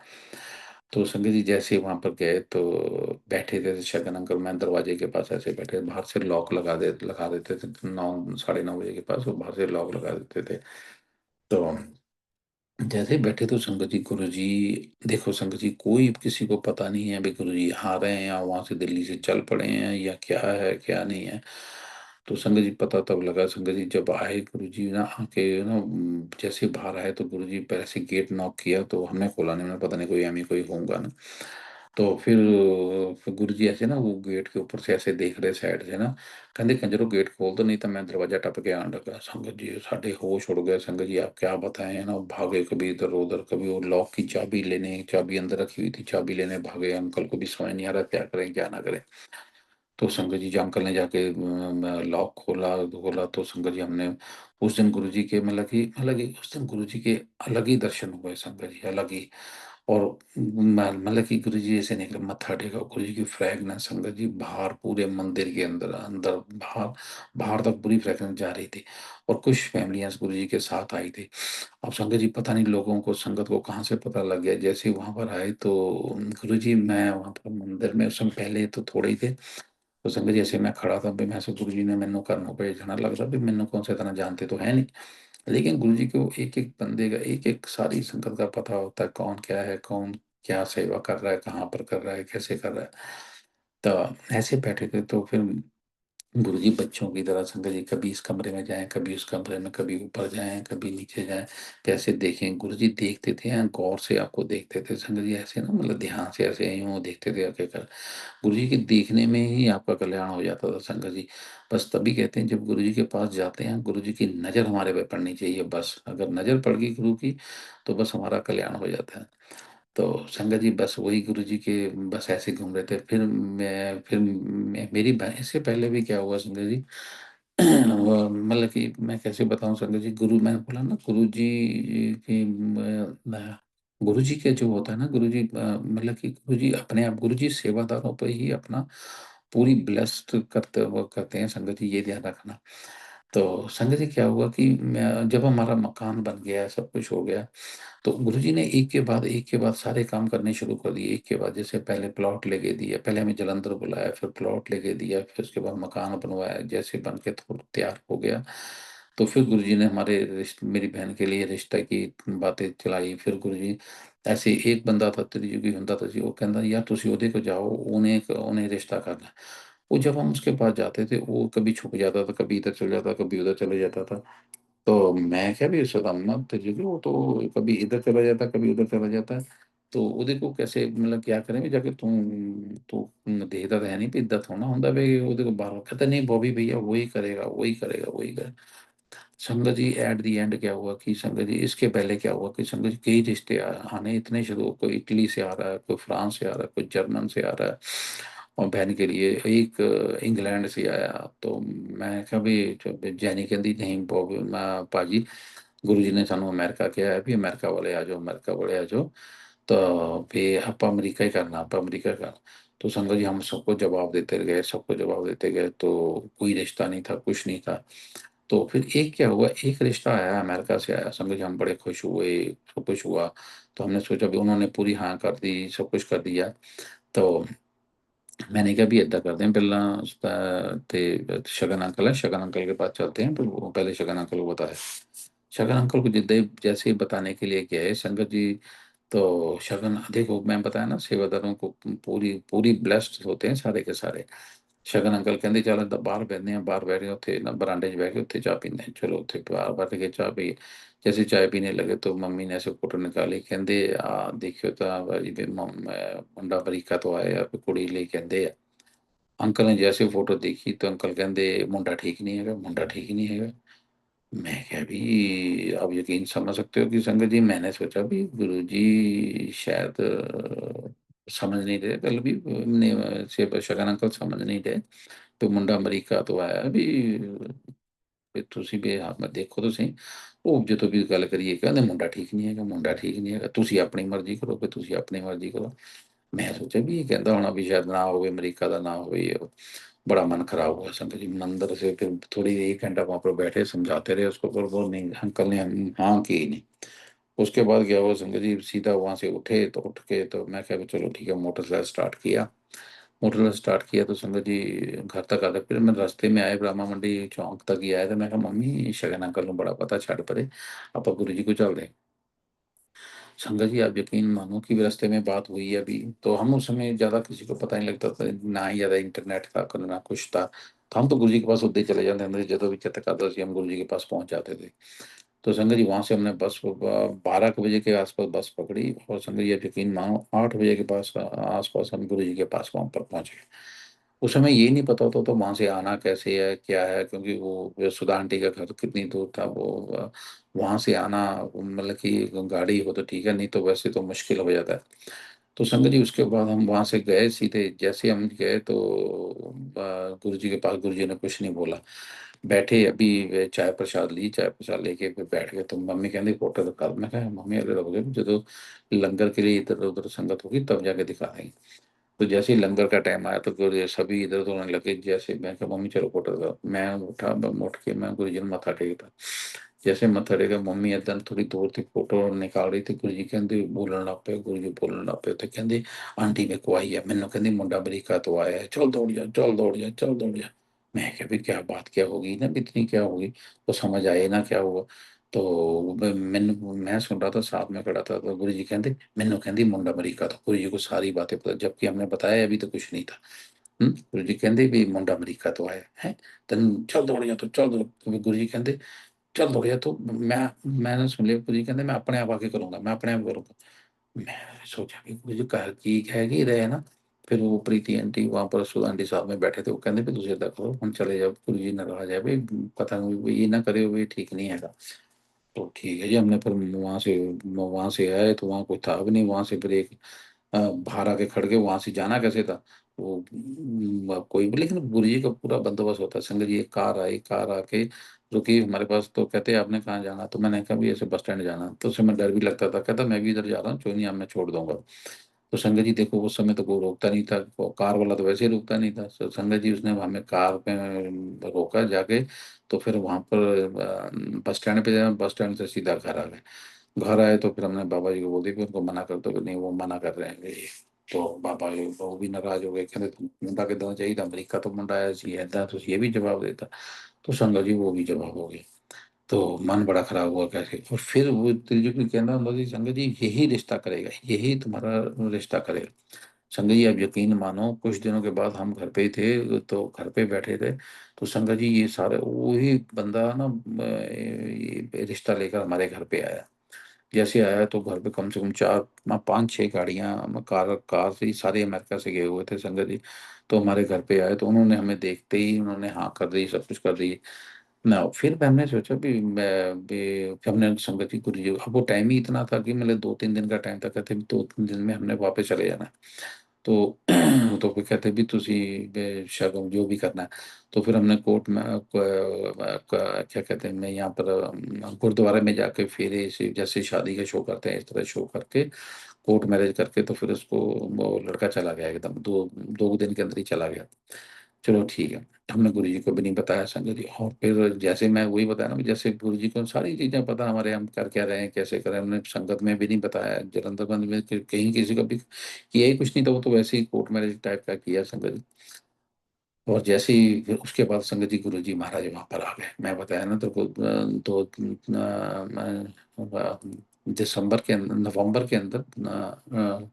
तो संगत जी जैसे ही वहाँ पर गए तो बैठे थे शगन अंकल, मैं दरवाजे के पास ऐसे बैठे, बाहर से लॉक लगा देते थे 9 साढ़े 9 बजे के पास, वो बाहर से लॉक लगा देते थे। तो जैसे ही बैठे तो संगत जी गुरु जी, देखो संगत जी कोई किसी को पता नहीं है भी गुरु जी आ रहे हैं या वहां से दिल्ली से चल पड़े हैं या क्या है क्या नहीं है। तो संगत जी पता तब लगा संगत जी जब आए गुरु जी ना आके ना जैसे ही बाहर आए तो गुरु जी पहले से गेट नॉक किया तो हमने खोला नहीं, मैंने पता नहीं कोई एमी कोई होगा ना। तो फिर गुरु जी ऐसे ना वो गेट के ऊपर से ऐसे देख रहे साइड से ना, कहते कंजरो गेट खोल दो नहीं तो मैं दरवाजा टप के आने लगा। संगत जी साढ़े होश उड़ गए संगत जी, आप क्या बताएं है ना। भागे कभी इधर उधर, कभी वो लॉक की चाबी लेने, चाबी अंदर रखी हुई थी चाबी लेने भागे। अंकल को भी समझ नहीं आ रहा क्या करें क्या ना करें। तो संगत जी अंकल ने जाके लॉक खोला खोला तो संगत जी हमने उस दिन गुरु जी के मतलब कि उस दिन गुरु जी के अलग ही दर्शन हुए संगत जी, अलग ही। और मतलब कि गुरु जी ऐसे निकले मत्था टेका, गुरु जी की फ्रेगनेंस संगत जी बाहर पूरे मंदिर के अंदर अंदर बाहर बाहर तक पूरी फ्रेगनेंस जा रही थी। और कुछ फैमिलियां गुरु जी के साथ आई थी। अब संगत जी पता नहीं लोगों को संगत को कहाँ से पता लग गया, जैसे ही वहां पर आए तो गुरु जी मैं वहां पर मंदिर में उस समय पहले तो थोड़े ही थे। तो संगत जी ऐसे मैं खड़ा था भी मैं से गुरु जी ने मैनू करनों भेजना लगता भी मैनू कौन से तरह जानते तो है नहीं। लेकिन गुरु जी को एक एक बंदे का एक एक सारी संगत का पता होता है, कौन क्या है, कौन क्या सेवा कर रहा है, कहाँ पर कर रहा है, कैसे कर रहा है। तो ऐसे बैठे थे तो फिर गुरुजी बच्चों की तरह संगत जी कभी इस कमरे में जाएं, कभी उस कमरे में, कभी ऊपर जाएं, कभी नीचे जाएं। कैसे देखें गुरुजी देखते थे गौर से आपको देखते थे संगत जी, ऐसे ना मतलब ध्यान से ऐसे यूं देखते थे आके कर। गुरुजी के देखने में ही आपका कल्याण हो जाता था संगत जी। बस तभी कहते हैं जब गुरुजी के पास जाते हैं गुरुजी की नज़र हमारे पे पड़नी चाहिए, बस अगर नज़र पड़ गई गुरु की तो बस हमारा कल्याण हो जाता है। तो संगत जी बस वही गुरुजी के बस ऐसे घूम रहे थे। फिर मेरी इससे पहले भी क्या हुआ संगत जी वो मतलब कि मैं कैसे बताऊँ संगत जी, गुरु मैंने बोला ना गुरुजी की गुरुजी के जो होता है ना गुरुजी मतलब कि गुरुजी अपने आप गुरुजी सेवादारों पे ही अपना पूरी ब्लेस्ड करते हैं संगत जी, ये ध्यान रखना। तो संगत जी क्या हुआ कि मैं जब हमारा मकान बन गया, सब कुछ हो गया, तो गुरुजी ने एक के बाद सारे काम करने शुरू कर दिए। एक के बाद जैसे पहले प्लॉट लेके दिया, पहले हमें जलंधर बुलाया, फिर प्लॉट लेके दिया, फिर उसके बाद मकान बनवाया। जैसे बन के थोड़ा तैयार हो गया, तो फिर गुरुजी ने हमारे मेरी बहन के लिए रिश्ते की बातें चलाई। फिर गुरुजी ऐसे एक बंदा था त्रिजुगी हुंदा था जी, वो कहता यार तुसी ओदे को जाओ, उन्हें उन्हें रिश्ता करना है। वो जब हम उसके पास जाते थे, वो कभी छुप जाता था, कभी इधर चले जाता, कभी उधर चले जाता था। तो मैं क्या भी सोचा मत, क्योंकि वो तो कभी इधर चला जाता, कभी उधर चला जाता है। तो ਉਹਦੇ ਕੋਲ कैसे मतलब क्या करें भी जाके तू देखता तो है नहीं भी इदा थोड़ा होंगे भी ਉਹਦੇ ਕੋਲ बार कहता नहीं बॉबी भैया वही करेगा वही करेगा वही करेगा। संगत जी एट दी एंड क्या हुआ कि संगत जी इसके पहले क्या हुआ कि संगत जी कई रिश्ते आने इतने शुरू, कोई इटली से आ रहा है, कोई फ्रांस से आ रहा है, कोई जर्मन से आ रहा है, और बहन के लिए एक इंग्लैंड से आया। तो मैं कहा भी जैनी कहती नहीं बॉबी मैं पाजी गुरु जी ने सानू अमेरिका किया है भी अमेरिका वाले आ जाओ, अमेरिका वाले आ जाओ। तो फिर आप अमेरिका ही करना, आप अमेरिका करना। तो संगत जी हम सबको जवाब देते गए, सबको जवाब देते गए, तो कोई रिश्ता नहीं था, कुछ नहीं था। तो फिर एक क्या हुआ, एक रिश्ता आया अमेरिका से आया, समझ हम बड़े खुश हुए, सब कुछ हुआ। तो हमने सोचा भी उन्होंने पूरी हाँ कर दी, सब कुछ कर दिया। तो मैंने कहा भी ਏਦਾਂ ਕਰਦੇ हैं पहला ते शगन अंकल है, शगन अंकल के पास चलते हैं। तो वो पहले शगन अंकल को बताया। शगन अंकल को जिद्दे जैसे ही बताने के लिए गए संगत जी, तो शगन देखो मैं बताया ना सेवादारों को पूरी पूरी ब्लेस्ड होते हैं सारे के सारे। ਸ਼ਗਨ ਅੰਕਲ ਕਹਿੰਦੇ ਚੱਲ ਏਦਾਂ ਬਾਹਰ ਬਹਿੰਦੇ ਹਾਂ, ਬਾਹਰ ਬਹਿ ਕੇ ਉੱਥੇ ਨਾ ਬਰਾਂਡੇ 'ਚ ਬਹਿ ਕੇ ਉੱਥੇ ਚਾਹ पीते हैं। चलो ਉੱਥੇ बाहर बैठ के चाय पी। जैसे चाय पीने लगे तो मम्मी ने ऐसे फोटो निकाली, कहते देखियो तो भाई भी मुंडा अमरीका तो आया भी कुड़ी ਲਈ ਕਹਿੰਦੇ ਆ। अंकल ने जैसे फोटो देखी तो अंकल कहते मुंडा ठीक नहीं है, मुंडा ठीक नहीं है। मैं क्या भी अब यकीन समझ सकते हो कि संगत जी मैंने सोचा भी गुरुजी शायद समझ नहीं रहे, कल भी से शगन अंकल समझ नहीं रहे। तो मुंडा अमरीका तो आया भी ਵੀ ਤੁਸੀਂ ਵੀ ਹਾਂ ਮੈਂ ਦੇਖੋ ਤੁਸੀਂ। ਉਹ ਜਦੋਂ ਵੀ ਗੱਲ ਕਰੀਏ ਕਹਿੰਦੇ ਮੁੰਡਾ ਠੀਕ ਨਹੀਂ ਹੈਗਾ, ਮੁੰਡਾ ਠੀਕ ਨਹੀਂ ਹੈਗਾ, ਤੁਸੀਂ ਆਪਣੀ ਮਰਜ਼ੀ ਕਰੋ, ਵੀ ਤੁਸੀਂ ਆਪਣੀ ਮਰਜ਼ੀ ਕਰੋ। मैं सोचा भी ये कहता होना भी शायद ना हो अमेरिका का ना हो ये। बड़ा मन खराब हुआ संगत जी मंदिर से। फिर थोड़ी 1 घंटा वहां पर बैठे समझाते रहे उसको, पर वो नहीं, अंकल ने हाँ की ही नहीं। उसके बाद क्या हुआ संगत जी, सीधा वहां से उठे, तो उठ के तो मैं क्या भी चलो ठीक है, मोटरसाइकिल स्टार्ट किया। मोटरसाइकिल स्टार्ट किया तो संगत जी घर तक आते, फिर मैं रास्ते में आए ब्रह्मा मंडी चौंक तक ही आया। तो मैं कहा मम्मी शगन अंकल ਨੂੰ बड़ा पता छड़ परे, ਆਪਾਂ गुरु जी को चलते हैं। संगत जी आप यकीन मानो कि रास्ते में बात हुई है अभी, तो हम उस समय ज़्यादा किसी को पता नहीं लगता था, ना ही ज़्यादा इंटरनेट था, ना कुछ था। तो हम तो गुरु जी के पास उदे ही चले जाते थे, जो भी चित्त करता ਸੀ हम गुरु जी के पास पहुँच जाते थे। तो संगत जी वहाँ से हमने बस 12 के बजे के आस-पास बस पकड़ी, और संगत जी आप यकीन मानो 8 बजे के पास आस-पास हम गुरु जी के पास वहाँ पर पहुँच गए। उस समय ये नहीं पता होता तो वहाँ से आना कैसे है, क्या है? क्योंकि वो सुधा आंटी का घर कितनी दूर था, वो वहाँ से आना मतलब कि गाड़ी हो तो ठीक है, नहीं तो वैसे तो मुश्किल हो जाता है। तो संगत जी उसके बाद हम वहाँ से गए सीधे, जैसे हम गए तो गुरुजी के पास, गुरुजी ने कुछ नहीं बोला। बैठे अभी वे चाय प्रसाद ली, चाय प्रसाद लेके फिर बैठ गए। तो मम्मी कहती फोटो दिखा दो। मैं कहा मम्मी अगर रहोगे जो लंगर के लिए इधर-उधर संगत होगी तब जाके दिखा देंगे। तो जैसे ही लंगर का टाइम आया तो फिर ये सभी इधर-उधर होने लगे। जैसे मैं कहा मम्मी चलो फोटो दिखाओ। मैं उठा, मैं उठ के मैं गुरुजी ਨੂੰ ਮੱਥਾ ਟੇਕਤਾ। जैसे मत्था टेका मम्मी ਏਦਾਂ थोड़ी दूर थी फोटो निकाल रही थी। गुरु जी कहते बोलन लग पे, गुरु जी बोलन लग पे, तो कहते आंटी मेरे को आई है, मैनू कहती मुंडा अमरीका तो आया है, चल दौड़ जा, चल दौड़ जा, चल दौड़ जा। मैं क्या भी क्या बात क्या होगी ना, भी इतनी क्या होगी, तो समझ आए ना क्या हुआ। तो मैनू मैं सुन रहा था, साथ में खड़ा था। तो गुरु जी कहते मैनू कहती मुंडा अमरीका, तो गुरु जी को सारी बातें पता, जबकि हमने बताया अभी तो कुछ नहीं था। गुरु जी कहते भी मुंडा अमरीका तो आया है, तेन चल दौड़ जा, तो चल दौड़। तो गुरु जी कहते चल दौड़ जा। तो मैंने सुन लिया, गुरु जी कहते मैं अपने आप आके करूंगा, मैं अपने आप करूंगा। मैं सोचा कि गुरु जी कह की कह ही रहे हैं ना। फिर वो प्रीति आंटी वहां पर सुधा आंटी साहब में बैठे थे, वो कहते भी तुझे देखो हम चले जाओ, गुरु जी नाराज है भाई, पता नहीं ये ना करे भाई, ठीक नहीं है। तो ठीक है जी, हमने फिर वहाँ से आए तो वहाँ कोई था भी नहीं। वहाँ से फिर एक बाहर आके खड़ गए। वहाँ से जाना कैसे था वो कोई भी, लेकिन गुरु जी का पूरा बंदोबस्त होता है। संगत जी एक कार आई, कार आके रुकी हमारे पास। तो कहते आपने कहाँ जाना? तो मैंने कहा भी ऐसे बस स्टैंड जाना। तो उस समय डर भी लगता था। कहता मैं भी इधर जा रहा हूँ, कोई नहीं, अब मैं छोड़ दूंगा। तो संगत जी देखो उस समय तो कोई रोकता नहीं था, वो कार वाला तो वैसे ही रुकता नहीं था। तो संगत जी उसने हमें कार पे रोका जाके। तो फिर वहां पर बस स्टैंड पे जाए, बस स्टैंड से सीधा घर आ गए। घर आए तो फिर हमने बाबा जी को बोल दिया कि उनको मना कर दो, कि नहीं वो मना कर रहे हैं ये। तो बाबा जी वो भी नाराज हो गए, कहते मुंडा कितना चाहिए अमरीका तो मुंडा आया सी ऐदा, तो ये भी जवाब देता। तो संगत जी वो भी जवाब हो गए। तो मन बड़ा खराब हुआ कैसे। और फिर वो त्रिजुक ने कहना ਹੁੰਦਾ ਸੀ संगत जी यही रिश्ता करेगा, यही तुम्हारा रिश्ता करेगा। संगत जी आप यकीन मानो कुछ दिनों के बाद हम घर पे ही थे, तो घर पे बैठे थे। तो संगत जी ये सारे वही बंदा ना ये रिश्ता लेकर हमारे घर पे आया। जैसे आया तो घर पे कम से कम 4 5-6 गाड़ियाँ कार कार से ही सारे अमेरिका से गए हुए थे संगत जी। तो हमारे घर पे आए तो उन्होंने हमें देखते ही उन्होंने हाँ कर दी, सब कुछ कर दी। ना फिर हमने सोचा भी मैं भी फिर हमने संगत जी गुरु जी, अब वो टाइम ही इतना था कि मतलब 2-3 दिन का टाइम था, कहते 2-3 दिन में हमने वापस चले जाना। तो तो फिर कहते भी तुसी शगुन जो भी करना है। तो फिर हमने कोर्ट में क्या कहते हैं मैं यहाँ पर गुरुद्वारे में जाके फेरे से जैसे शादी का शो करते हैं इस तरह शो करके कोर्ट मैरिज करके तो फिर उसको वो लड़का चला गया एकदम 2 दिन के अंदर ही चला गया। चलो ठीक है। हमने गुरु जी को भी नहीं बताया संगत जी, और फिर जैसे मैं वही बताया ना, जैसे गुरु जी को सारी चीजें पता हमारे हम कर क्या रहे हैं कैसे करें, हमने संगत में भी नहीं बताया, जलंधर बंद में कहीं किसी का भी किया ही कुछ नहीं था, वो तो वैसे ही कोर्ट मैरिज टाइप का किया संगत जी। और जैसे ही फिर उसके बाद संगत जी गुरु जी महाराज वहां पर आ गए, मैं बताया ना तो दिसंबर के अंदर नवंबर के अंदर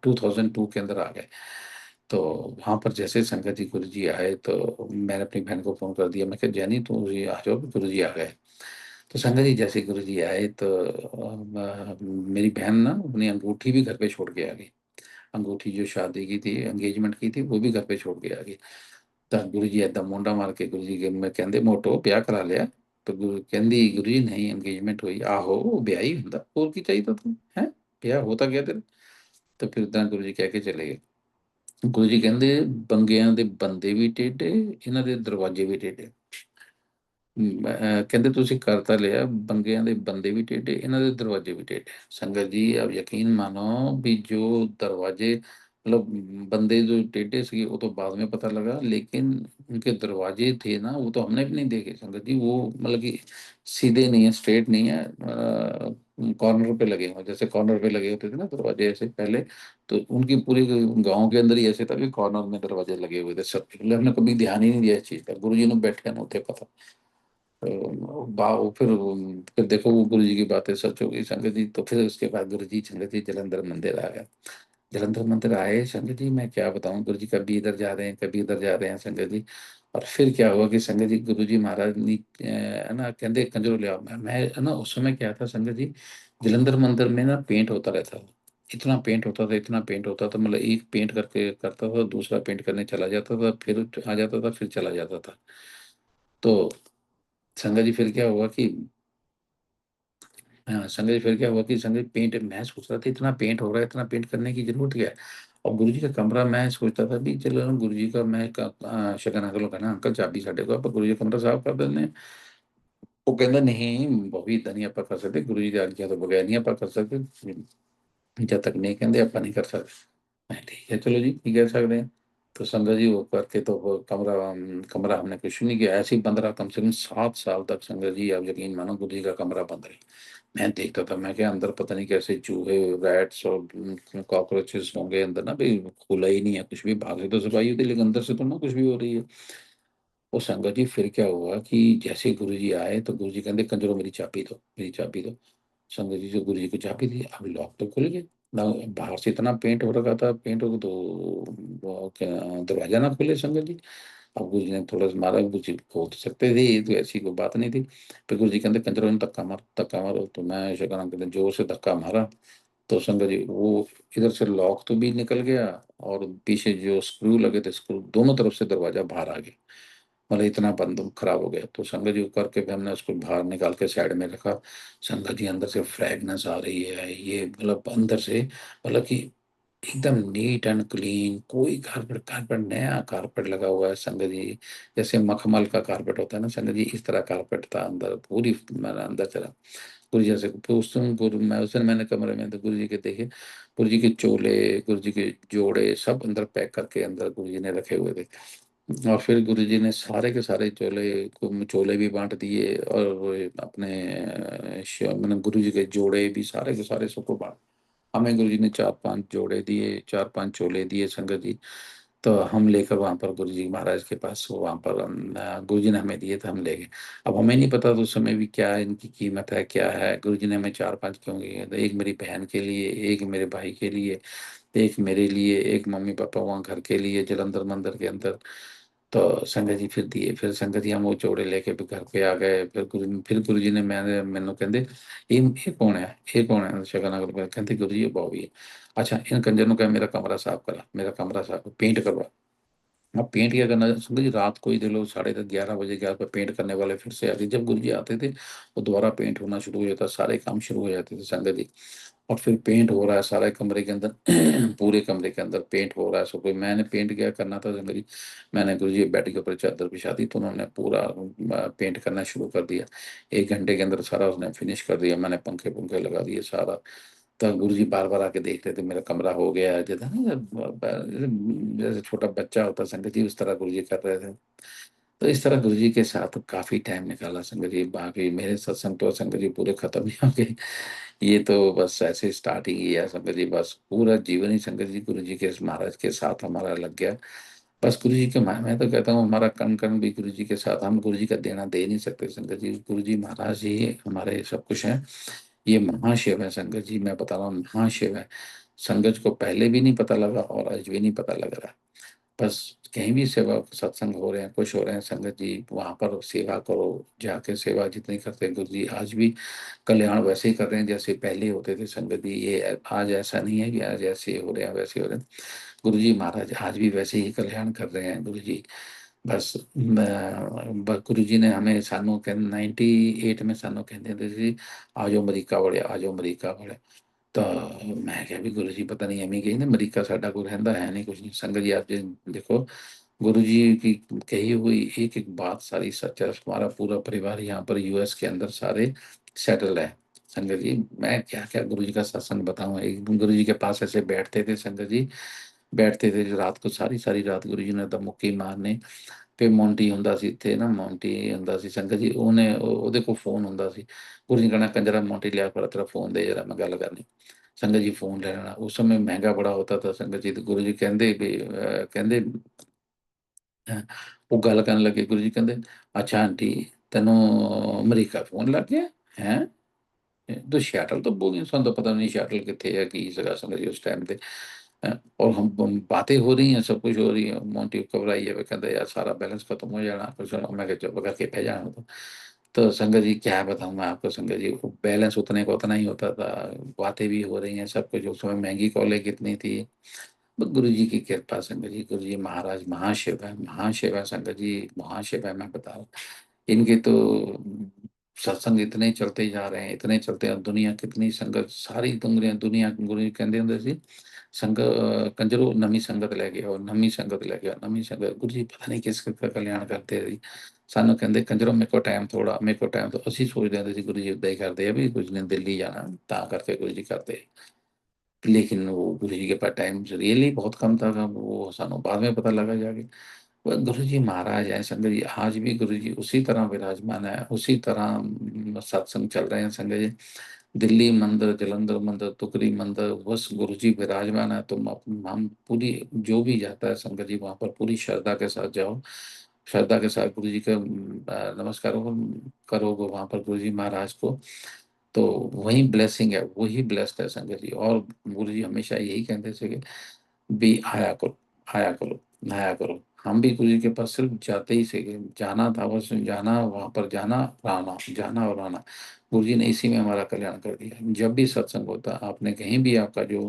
2002 के अंदर आ गए। तो वहां पर जैसे संगत जी गुरु जी आए तो मैंने अपनी बहन को फोन कर दिया, मैं कहा जैनी तू जी आ जाओ, गुरु जी आ गए। तो संगत जी जैसे गुरु जी आए तो मेरी बहन ना अपनी अंगूठी भी घर पे छोड़ के आ गई। अंगूठी जो शादी की थी एंगेजमेंट की थी वो भी घर पे छोड़ के आ गई। ਤਾਂ ਗੁਰੂ ਜੀ ਏਦਾਂ ਮੁੰਡਾ ਮਾਰ ਕੇ ਗੁਰੂ ਜੀ ਮੈਂ ਕਹਿੰਦੇ ਮੋਟੋ ਵਿਆਹ ਕਰਾ ਲਿਆ। ਤਾਂ ਗੁਰੂ ਕਹਿੰਦੀ ਗੁਰੂ ਜੀ ਨਹੀਂ ਇੰਗੇਜਮੈਂਟ ਹੋਈ। ਆਹੋ ਵਿਆਹ ਹੀ ਹੁੰਦਾ, ਹੋਰ ਕੀ ਚਾਹੀਦਾ ਤੁਹਾਨੂੰ ਹੈ, ਵਿਆਹ ਹੋ ਤਾਂ ਗਿਆ ਤੇਰਾ। ਤਾਂ ਫਿਰ ਤਾਂ ਗੁਰੂ ਜੀ ਕਹਿ ਕੇ ਚਲੇ ਗਏ। ਗੁਰੂ ਜੀ ਕਹਿੰਦੇ ਬੰਗਿਆਂ ਦੇ ਬੰਦੇ ਵੀ ਟੇਢੇ, ਇਹਨਾਂ ਦੇ ਦਰਵਾਜ਼ੇ ਵੀ ਟੇਢੇ। ਕਹਿੰਦੇ ਤੁਸੀਂ ਕਰ ਤਾਂ ਲਿਆ, ਬੰਗਿਆਂ ਦੇ ਬੰਦੇ ਵੀ ਟੇਢੇ, ਇਹਨਾਂ ਦੇ ਦरवाजे भी टेढ़े। संगत जी अब यकीन मानो भी जो दरवाजे मतलब बंदे जो टेढ़े थे वो तो बाद में पता लगा, लेकिन उनके दरवाजे थे ना वो तो हमने भी नहीं देखे संगत जी, वो मतलब कि सीधे नहीं है, स्ट्रेट नहीं है, कॉर्नर पे लगे हुए, जैसे कॉर्नर पे लगे होते थे ना दरवाजे ऐसे पहले। तो उनकी पूरी गांव के अंदर ही ऐसे था कि कॉर्नर में दरवाजे लगे हुए थे सब, मतलब हमने कभी ध्यान ही नहीं दिया इस चीज का, गुरु जी ने बैठे न होते पता। तो फिर देखो वो गुरु जी की बातें सच हो गई संगत जी। तो फिर उसके बाद गुरु जी संगत जी जलंधर मंदिर आ गए। जलंधर मंदिर आए संगत जी, मैं क्या बताऊं गुरु जी कभी इधर जा रहे हैं कभी इधर जा रहे हैं संगत जी। और फिर क्या हुआ कि संगत जी गुरु जी महाराज ने है ना कहते कंजरो ले आओ। मैं है ना उस समय क्या था संगत जी, जलंधर मंदिर में ना पेंट होता रहता था। इतना पेंट होता था इतना पेंट होता था, मतलब एक पेंट करके करता था दूसरा पेंट करने चला जाता था फिर आ जाता था फिर चला जाता था। तो संगत जी फिर क्या हुआ कि हाँ, संगत जी फिर क्या हुआ कि संगत जी पेंट मैं सोच रहा था इतना पेंट हो रहा है इतना पेंट करने की जरूरत क्या है। और गुरु जी का कमरा मैं सोचता था भी चलो गुरु जी का मैं शगन अंकल को कहना अंकल चाबी साढ़े को आप गुरु जी का कमरा साफ कर देने। वो कहता नहीं बॉबी इतना नहीं आप कर सकते, गुरु जी की आज्ञा तो बगैर नहीं आप कर सकते, जब तक नहीं कहते आप नहीं कर सकते। मैं ठीक है चलो जी नहीं कह सकते हैं। तो संगत जी वो करके तो वो कमरा हमने कुछ नहीं किया, ऐसे ही बंद रहा कम से कम 7 साल तक संगत जी, आप यकीन मानो गुरु जी का कमरा बंद रही। मैं देखता था मैं क्या अंदर पता नहीं कैसे चूहे रैट्स और कॉकरोचेस होंगे अंदर ना भाई, खुला ही नहीं है कुछ भी, बाहर से तो सफाई होती है लेकिन अंदर से तो ना कुछ भी हो रही है। और संगत जी फिर क्या हुआ कि जैसे ही गुरु जी आए तो गुरु जी कहते कंजरो मेरी चाबी दो मेरी चाबी दो। संगत जी से गुरु जी को चाबी दी, अब लॉक तो खुल गया ना, बाहर से इतना पेंट हो रखा था पेंट हो तो वो क्या दरवाजा ना खुले संगत जी। अब गुरु जी ने थोड़ा सा मारा, गुरु जी बोल तो सकते थे ये तो ऐसी कोई बात नहीं थी। फिर गुरु जी कहते कंजरो ने धक्का मारो, तो मैं शक्ल कहते जोर से धक्का मारा। तो संगत जी वो इधर से लॉक तो भी निकल गया और पीछे जो स्क्रू लगे थे स्क्रू दोनों तरफ से दरवाजा बाहर आ गया, मतलब इतना बंद खराब हो गया। तो संगत जी को करके फिर हमने उसको बाहर निकाल के साइड में रखा। संगत जी अंदर से फ्रेगनेंस आ रही है ये मतलब अंदर से मतलब कि एकदम नीट एंड क्लीन, कोई कारपेट कारपेट नया कारपेट लगा हुआ है संगत जी, जैसे मखमल का कारपेट होता है ना संगत जी इस तरह कारपेट था अंदर पूरी मैंने अंदर चला। गुरु जी से फिर उस दिन गुरु मैं उस दिन मैंने कमरे में तो गुरु जी के देखे, गुरु जी के चोले गुरु जी के जोड़े सब अंदर पैक करके अंदर गुरु जी ने रखे हुए थे। और फिर गुरुजी ने सारे के सारे चोले को चोले भी बांट दिए और वो अपने मैंने गुरुजी के जोड़े भी सारे के सारे सबको बांट, हमें गुरुजी ने 4-5 जोड़े दिए 4-5 चोले दिए संगत जी। तो हम लेकर वहां पर गुरुजी महाराज के पास वहां पर गुरुजी ने हमें दिए थे हम ले गए। अब हमें नहीं पता था उस समय भी क्या इनकी कीमत है क्या है, गुरुजी ने हमें 4-5 क्यों दिए, तो एक मेरी बहन के लिए एक मेरे भाई के लिए एक मेरे लिए एक मम्मी पापा वहाँ घर के लिए जलंधर मंदिर के अंदर। तो संगत जी फिर दिए, फिर संगत जी हम वो चौड़े लेके भी घर पे आ गए। फिर गुरु जी ने मैंने कहते ये कौन है, ये कौन है शगन अग्रवाल, कहते गुरु जी ये बॉबी है। अच्छा इन कंजर ने कहा मेरा कमरा साफ करा, मेरा कमरा साफ पेंट करवा। अब पेंट क्या करना संगत जी, रात को ही दे लो 10:30 11 बजे के आसपास पेंट करने वाले फिर से आके, जब गुरु जी आते थे वो दोबारा पेंट होना शुरू हो जाता, सारे काम शुरू हो जाते थे संगत जी। और फिर पेंट हो रहा है सारे कमरे के अंदर पूरे कमरे के अंदर पेंट हो रहा है सब कुछ। मैंने पेंट क्या करना था संगत जी, मैंने गुरु जी बेड के ऊपर चादर बिछा दी, तो उन्होंने पूरा पेंट करना शुरू कर दिया। 1 घंटे के अंदर सारा उसने फिनिश कर दिया, मैंने पंखे पंखे लगा दिए सारा। तो गुरु जी बार बार आके देख रहे थे मेरा कमरा हो गया है, जैसे ना जैसे छोटा बच्चा होता संगत जी, उस तरह गुरु जी कर रहे थे। तो इस तरह गुरु जी के साथ काफी टाइम निकाला संगत जी। बाकी मेरे सत्संग तो संगत जी पूरे खत्म ही हो गए। ये तो बस ऐसे स्टार्टिंग ही है संगत जी, बस पूरा जीवन ही संगत जी गुरु जी के महाराज के साथ हमारा लग गया। बस गुरु जी के मैं तो कहता हूँ हमारा कण कण भी गुरु जी के साथ, हम गुरु जी का देना दे नहीं सकते संगत जी। गुरु जी महाराज ही हमारे सब कुछ है। ये महाशिव है संगत जी, मैं बता रहा हूँ महाशिव है। संगत को पहले भी नहीं पता लगा और आज भी नहीं पता लग रहा। बस कहीं भी सेवा सत्संग हो रहे हैं कुछ हो रहे हैं संगत जी, वहां पर सेवा करो, जाके सेवा जितनी करते हैं गुरु जी आज भी कल्याण वैसे ही कर रहे हैं जैसे पहले होते थे संगत जी। ये आज ऐसा नहीं है कि आज ऐसे हो रहे हैं वैसे हो रहे हैं। गुरु जी महाराज आज भी वैसे ही कल्याण कर रहे हैं गुरु जी। बस गुरु जी ने हमें सानू कह 98 में सानू कहते थे जी, आजो अमरीका वड़े, आजो अमरीका वड़े। तो मैं क्या भी गुरु जी पता नहीं हमें कही ना अमरीका साडा कोई रहता है नहीं कुछ नहीं संगत जी। आप देखो गुरु जी की कही हुई एक एक बात सारी सच है। हमारा पूरा परिवार यहाँ पर यूएस के अंदर सारे सेटल है संगत जी। मैं क्या क्या गुरु जी का सत्संग बताऊं। एक दिन गुरु जी के पास ऐसे बैठते थे संगत जी, बैठते थे रात को सारी सारी रात गुरु जी ने तो मुक्की मारने। ਫਿਰ ਮੌਂਟੀ ਹੁੰਦਾ ਸੀ ਇੱਥੇ ਨਾ, ਮੌਂਟੀ ਹੁੰਦਾ ਸੀ ਸੰਗਤ ਜੀ, ਉਹਦੇ ਕੋਲ ਫੋਨ ਹੁੰਦਾ ਸੀ। ਗੁਰੂ ਜੀ कहना कंजरा ਮੌਂਟੀ लिया कर तेरा फोन दे जरा मैं गल करनी। संगत जी फोन ले लेना, उस समय महंगा बड़ा होता था संगत जी। तो गुरु जी कहते भी कहते ਉਹ ਗੱਲ ਕਰਨ ਲੱਗੇ ਗੁਰੂ ਜੀ ਕਹਿੰਦੇ ਅੱਛਾ ਆਂਟੀ ਤੈਨੂੰ ਅਮਰੀਕਾ ਫੋਨ ਲੱਗ ਗਿਆ ਹੈ। तो शैटल तो बोल नहीं, तो पता नहीं शैटल कितने है कि जगह संगत जी उस टाइम पे। और हम बातें हो रही हैं सब कुछ हो रही है, मोंटी घबराई है, वो कहता यार सारा बैलेंस खत्म हो जाना कुछ ना। मैं कहा चुप करके बह जाना। तो संगत जी क्या बताऊं मैं आपको संगत जी, बैलेंस उतने का उतना ही होता था। बातें भी हो रही हैं सब कुछ, उस समय महंगी कॉलेज कितनी थी। बस गुरु जी की कृपा संगत जी, गुरु जी महाराज महाशिव है, महाशिव है संगत जी, महाशिव है। मैं बता रहा हूँ इनके तो सत्संग इतने चलते जा रहे हैं, इतने चलते हैं। दुनिया कितनी संगत, सारी दुनिया गुरु जी कहते ਹੁੰਦੇ ਸੀ संग कंजरो नमी संगत लेके आओ, नमी संगत लेके आओ, नमी संगत। गुरु जी पता नहीं किस का कल्याण करते ਸੀ। ਸਾਨੂੰ ਕਹਿੰਦੇ ਕੰਜਰੋ ਮੇਰੇ ਕੋਲ ਟਾਈਮ ਥੋੜਾ, ਮੇਰੇ ਕੋਲ ਟਾਈਮ। ਤਾਂ ਅਸੀਂ ਸੋਚਦੇ ਹੁੰਦੇ ਸੀ ਗੁਰੂ ਜੀ ਏਦਾਂ ਹੀ ਕਰਦੇ ਆ ਵੀ ਕੁਝ ਨੇ ਦਿੱਲੀ ਜਾਣਾ ਤਾਂ ਕਰਕੇ ਗੁਰੂ ਜੀ ਕਰਦੇ। लेकिन वो गुरु जी के पास टाइम रियली बहुत कम था, वो सानू बाद में पता लगा जाके। वह गुरु जी महाराज है संगत जी, आज भी गुरु जी उसी तरह विराजमान है, उसी तरह सत्संग चल रहे हैं संगत जी। दिल्ली मंदिर, जलंधर मंदिर, तुकरी मंदिर, बस गुरु जी विराजमान है। तो हम पूरी जो भी जाता है संगत जी वहां पर पूरी श्रद्धा के साथ जाओ, श्रद्धा के साथ गुरु जी का नमस्कार करोगे वहां पर गुरु जी महाराज को। तो वही ब्लेसिंग है, वही ब्लेस्ड है संगत जी। और गुरु जी हमेशा यही कहते थे कि भी आया करो, आया करो, आया करो। हम भी गुरु जी के पास सिर्फ जाते ही थे, जाना था बस, जाना वहां पर, जाना आना, जाना और आना। गुरु जी ने इसी में हमारा कल्याण कर दिया। जब भी सत्संग होता, आपने कहीं भी आपका जो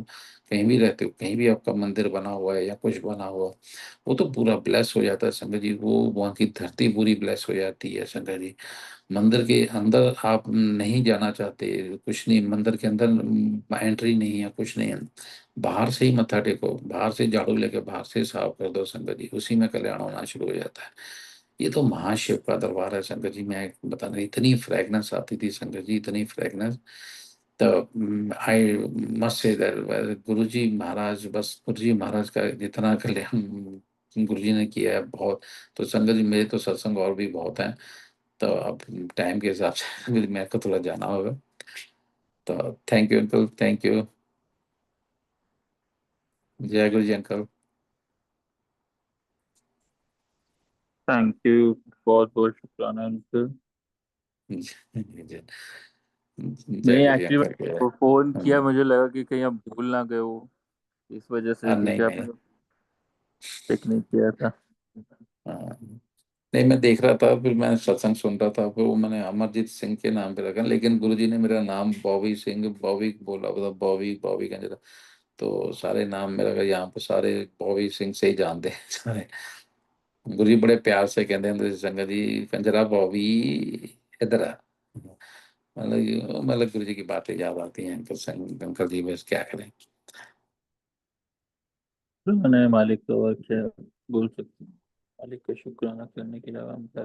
कहीं भी रहते हो, कहीं भी आपका मंदिर बना हुआ है या कुछ बना हुआ, वो तो पूरा ब्लेस हो जाता है संगत जी। वो वहाँ की धरती पूरी ब्लेस हो जाती है संगत जी। मंदिर के अंदर आप नहीं जाना चाहते, कुछ नहीं मंदिर के अंदर, एंट्री नहीं है, कुछ नहीं है। बाहर से ही मत्था टेको, बाहर से झाड़ू लेके बाहर से साफ कर दो संगत जी, उसी में कल्याण होना शुरू हो जाता है। ये तो महाशिव का दरबार है संगत जी। मैं बता रही, इतनी फ्रेगनेंस आती थी संगत जी, इतनी फ्रेगनेंस। तो आई मस्ट से दैट गुरु जी महाराज, बस गुरु जी महाराज का जितना कल्याण गुरु जी ने किया है बहुत। तो संगत जी मेरे तो सत्संग और भी बहुत हैं। तो अब टाइम के हिसाब से मेरे को थोड़ा जाना होगा। तो thank you uncle, thank you. जय गुरु जी अंकल। Thank you. बहुत बहुत शुक्राना अंकल। जय जय नहीं गुरु जी एक्चुअली अंकल। मैंने फोन किया, हम्म, मुझे लगा कि कहीं आप भूल ना गए हो, इस वजह से, नहीं क्योंकि नहीं, आपने पिक नहीं किया था। हाँ। नहीं, मैं देख रहा था, फिर मैं सत्संग सुन रहा था, फिर वो मैंने अमरजीत सिंह के नाम पे रखा, लेकिन गुरुजी ने मेरा नाम बॉबी सिंह, बॉबी बोला, मतलब बॉबी बॉबी का जरा, तो सारे नाम मेरा का यहाँ पे सारे बॉबी सिंह से ही जानते हैं सारे। गुरुजी बड़े प्यार से कहते हैं संगत जी, कंजरा बॉबी इधर आ। मतलब गुरु जी की बातें याद आती हैं, अंकल संग अंकल जी, बस क्या करें। मैंने मालिक को और क्या बोल सकते हैं। मालिक का शुक्राना करने के अलावा हम क्या